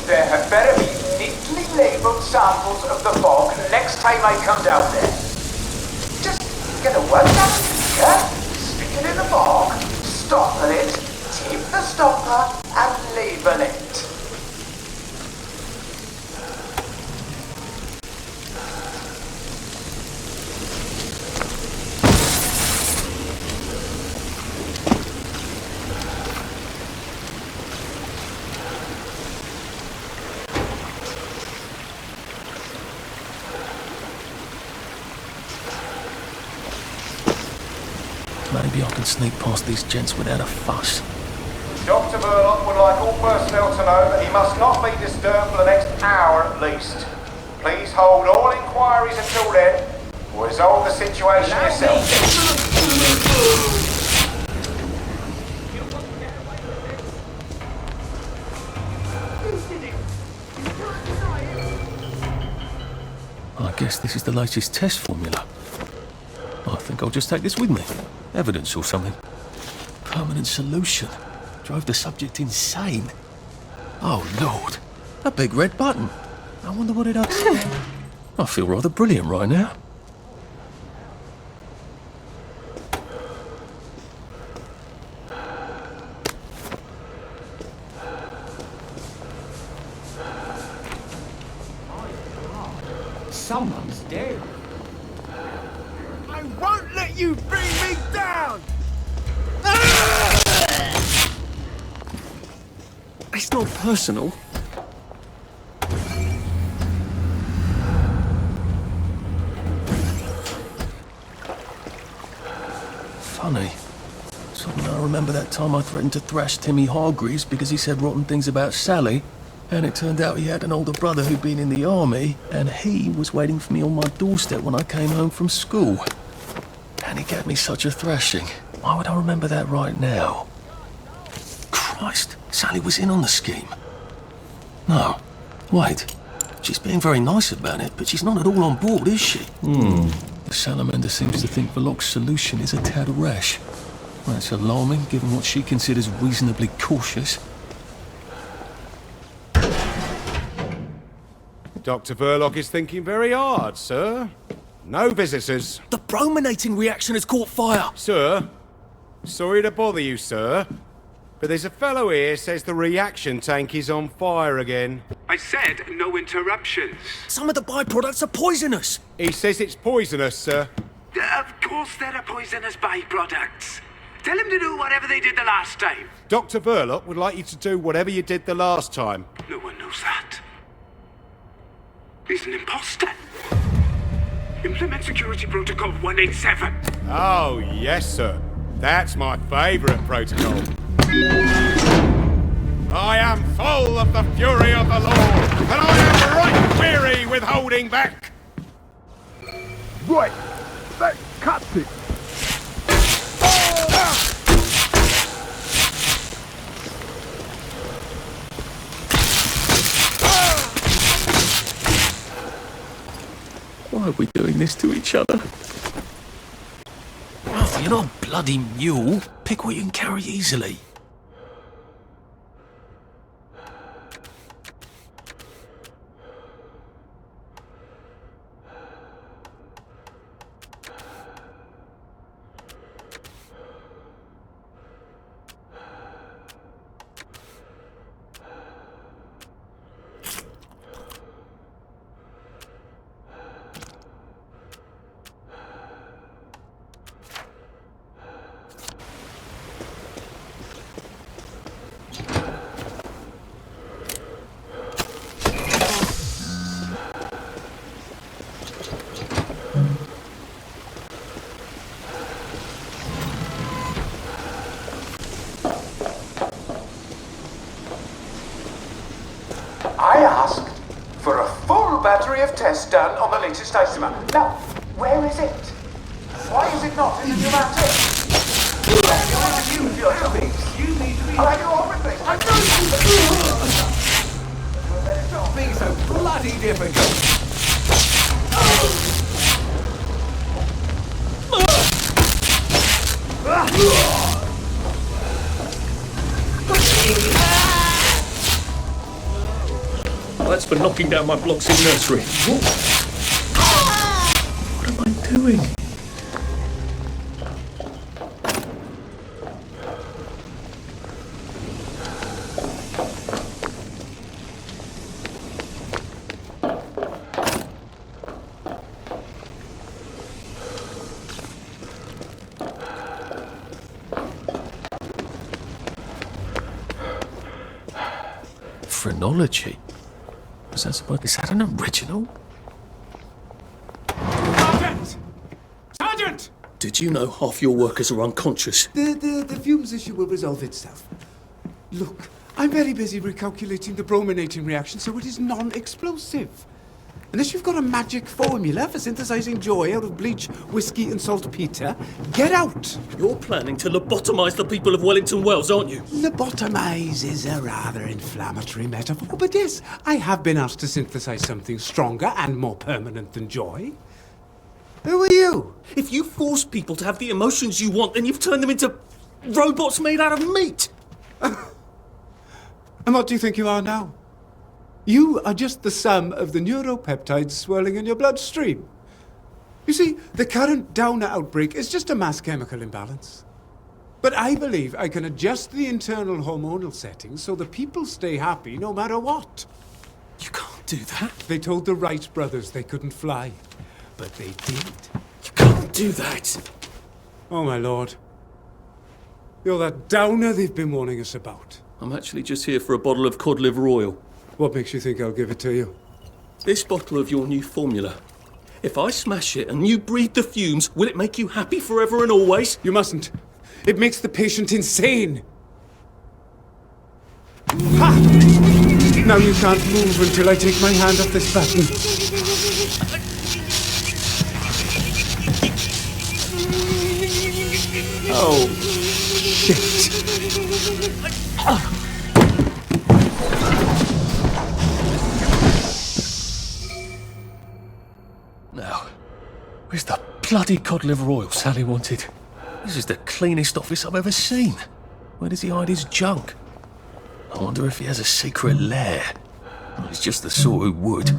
There had better be neatly labelled samples of the fog next time I come down there. Just get a one-down speaker, stick it in the fog, stopper it, tape the stopper, and label it. Maybe I can sneak past these gents without a fuss. Dr. Burlock would like all personnel to know that he must not be disturbed for the next hour at least. Please hold all inquiries until then, or resolve the situation yourself. I guess this is the latest test formula. I I think I'll just take this with me. Evidence or something. Permanent solution. Drove the subject insane. Oh, Lord. A big red button. I wonder what it does. I feel rather brilliant right now. Someone's dead. I won't let you bring me down! It's not personal. Funny. Suddenly I remember that time I threatened to thrash Timmy Hargreaves because he said rotten things about Sally, and it turned out he had an older brother who'd been in the army, and he was waiting for me on my doorstep when I came home from school. And he gave me such a thrashing. Why would I remember that right now? Christ, Sally was in on the scheme. No, wait. She's being very nice about it, but she's not at all on board, is she? The salamander seems to think Verloc's solution is a tad rash. That's alarming, given what she considers reasonably cautious. Dr. Verloc is thinking very hard, sir. No visitors. The brominating reaction has caught fire. Sir, sorry to bother you, sir, but there's a fellow here says the reaction tank is on fire again. I said no interruptions. Some of the byproducts are poisonous. He says it's poisonous, sir. Of course there are poisonous byproducts. Tell him to do whatever they did the last time. Dr. Verloc would like you to do whatever you did the last time. No one knows that. He's an imposter. Implement security protocol 187. Oh, yes, sir. That's my favourite protocol. I am full of the fury of the Lord, and I am right weary with holding back. Right, that cuts it. Why are we doing this to each other? Ralph, you're not a bloody mule. Pick what you can carry easily. I asked for a full battery of tests done on the latest isomer. Now, where is it? Why is it not in the new matter? You have to use your topics. You need to be... I do everything. I know you. Stop being so bloody difficult. That's for knocking down my blocks in nursery. What am I doing? Phrenology? Is that an original? Sergeant! Sergeant! Did you know half your workers are unconscious? The fumes issue will resolve itself. Look, I'm very busy recalculating the brominating reaction so it is non-explosive. Unless you've got a magic formula for synthesizing joy out of bleach, whiskey and saltpeter, get out! You're planning to lobotomize the people of Wellington Wells, aren't you? Lobotomize is a rather inflammatory metaphor, but yes, I have been asked to synthesize something stronger and more permanent than joy. Who are you? If you force people to have the emotions you want, then you've turned them into robots made out of meat. And what do you think you are now? You are just the sum of the neuropeptides swirling in your bloodstream. You see, the current downer outbreak is just a mass chemical imbalance. But I believe I can adjust the internal hormonal settings so the people stay happy no matter what. You can't do that. They told the Wright brothers they couldn't fly, but they did. You can't do that. Oh, my lord. You're that downer they've been warning us about. I'm actually just here for a bottle of cod liver oil. What makes you think I'll give it to you? This bottle of your new formula. If I smash it and you breathe the fumes, will it make you happy forever and always? You mustn't. It makes the patient insane. Ha! Now you can't move until I take my hand off this button. Oh, shit. Now, where's the bloody cod liver oil Sally wanted? This is the cleanest office I've ever seen. Where does he hide his junk? I wonder if he has a secret lair. Well, he's just the sort who would.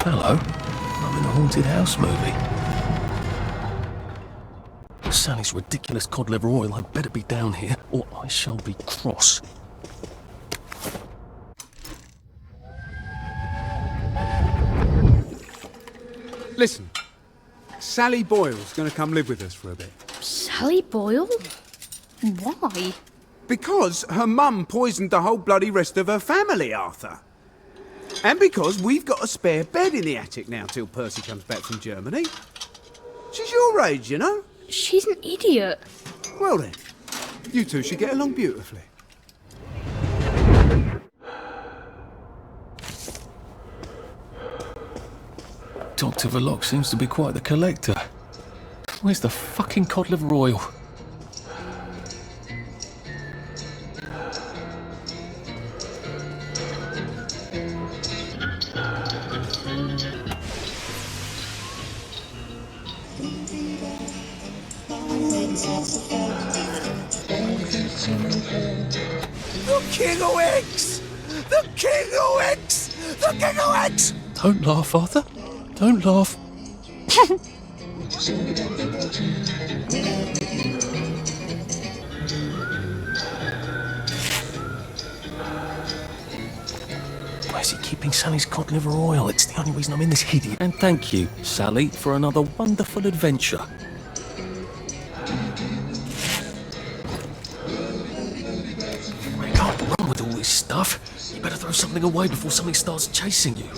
Hello, I'm in a haunted house movie. Sally's ridiculous cod liver oil had better be down here, or I shall be cross. Listen, Sally Boyle's going to come live with us for a bit. Sally Boyle? Why? Because her mum poisoned the whole bloody rest of her family, Arthur. And because we've got a spare bed in the attic now till Percy comes back from Germany. She's your age, you know. She's an idiot. Well then, you two should get along beautifully. Dr. Verloc seems to be quite the collector. Where's the fucking cod liver oil? The King of X! The King of X! The King of X! Don't laugh, Arthur. Don't laugh. Where's he keeping Sally's cod liver oil? It's the only reason I'm in this hideous. And thank you, Sally, for another wonderful adventure. You can't run with all this stuff. You better throw something away before something starts chasing you.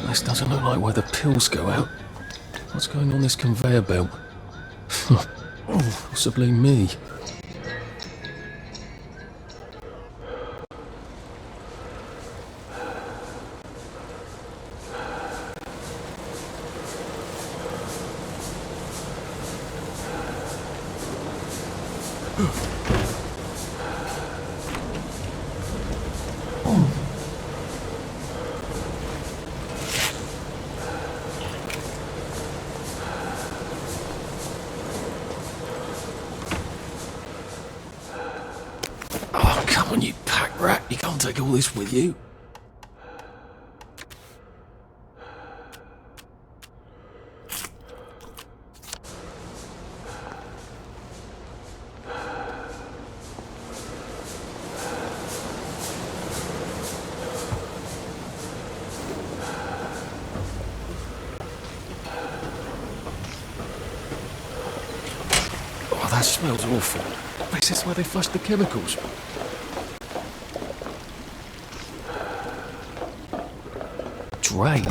This doesn't look like where the pills go out. What's going on this conveyor belt? Oh, possibly me. Oh, come on, you pack rat. You can't take all this with you. It smells awful. I guess that's where they flushed the chemicals. Drain?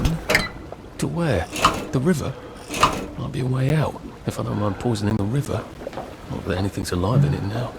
To where? The river? Might be a way out, if I don't mind pausing in the river. Not that anything's alive in it now.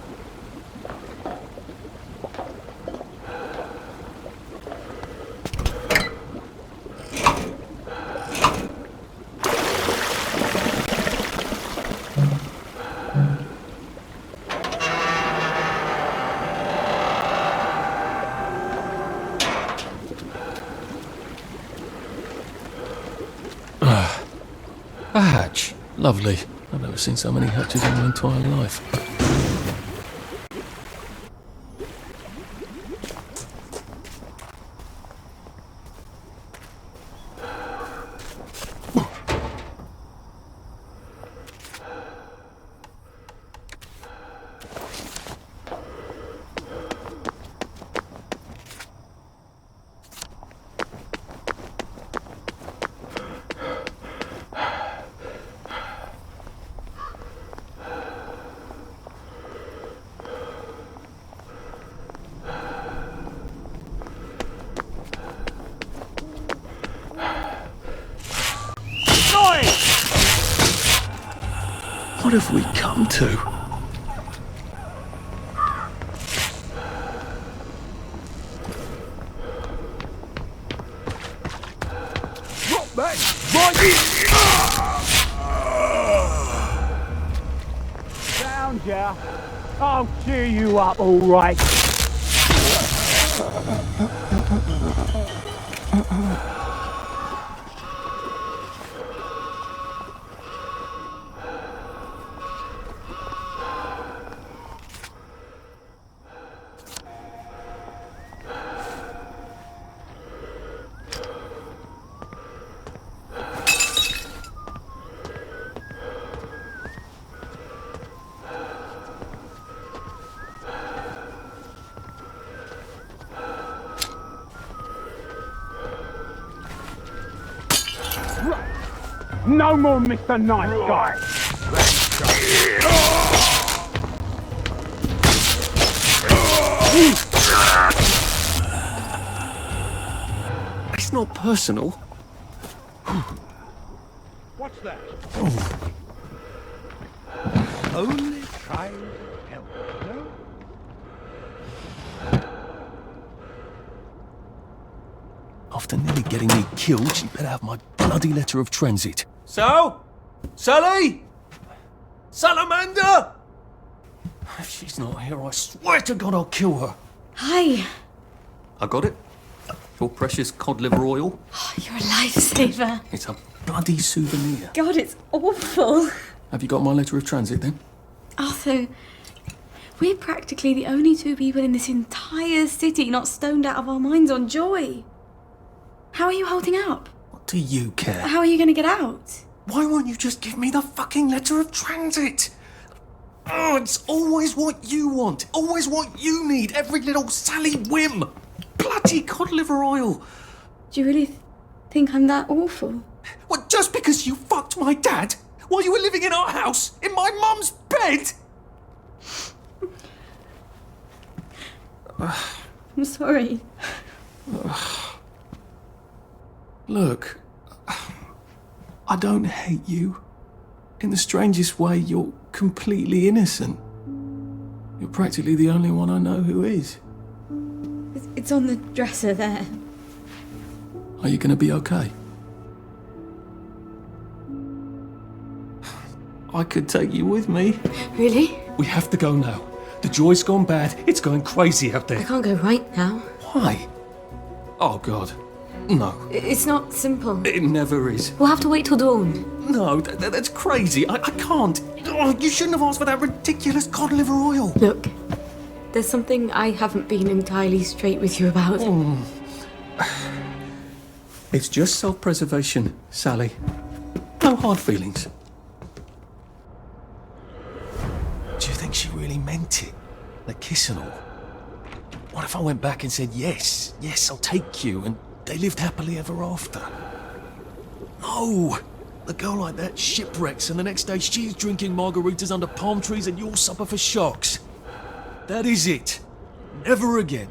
A hatch. Lovely. I've never seen so many hatches in my entire life. What have we come to? Drop that right down, ya. I'll cheer you up, all right. No more Mr. Nice Guy. It's not personal. What's that? Oh. Only trying to help, no? After nearly getting me killed, she better have my bloody letter of transit. So? Sally? Salamander? If she's not here, I swear to God I'll kill her. Hi. I got it. Your precious cod liver oil. Oh, you're a lifesaver. It's a bloody souvenir. God, it's awful. Have you got my letter of transit then? Arthur, we're practically the only two people in this entire city not stoned out of our minds on joy. How are you holding up? What do you care? How are you going to get out? Why won't you just give me the fucking letter of transit? Oh, it's always what you want. Always what you need. Every little Sally whim. Bloody cod liver oil. Do you really think I'm that awful? What, just because you fucked my dad while you were living in our house, in my mum's bed? I'm sorry. Look, I don't hate you. In the strangest way, you're completely innocent. You're practically the only one I know who is. It's on the dresser there. Are you going to be okay? I could take you with me. Really? We have to go now. The joy's gone bad. It's going crazy out there. I can't go right now. Why? Oh, God. No. It's not simple. It never is. We'll have to wait till dawn. No, that's crazy. I can't. Oh, you shouldn't have asked for that ridiculous cod liver oil. Look, there's something I haven't been entirely straight with you about. It's just self-preservation, Sally. No hard feelings. Do you think she really meant it? The kiss and all? What if I went back and said, yes, I'll take you, and they lived happily ever after? No! a girl like that shipwrecks and the next day she's drinking margaritas under palm trees and you'll suffer for shocks. That is it. Never again.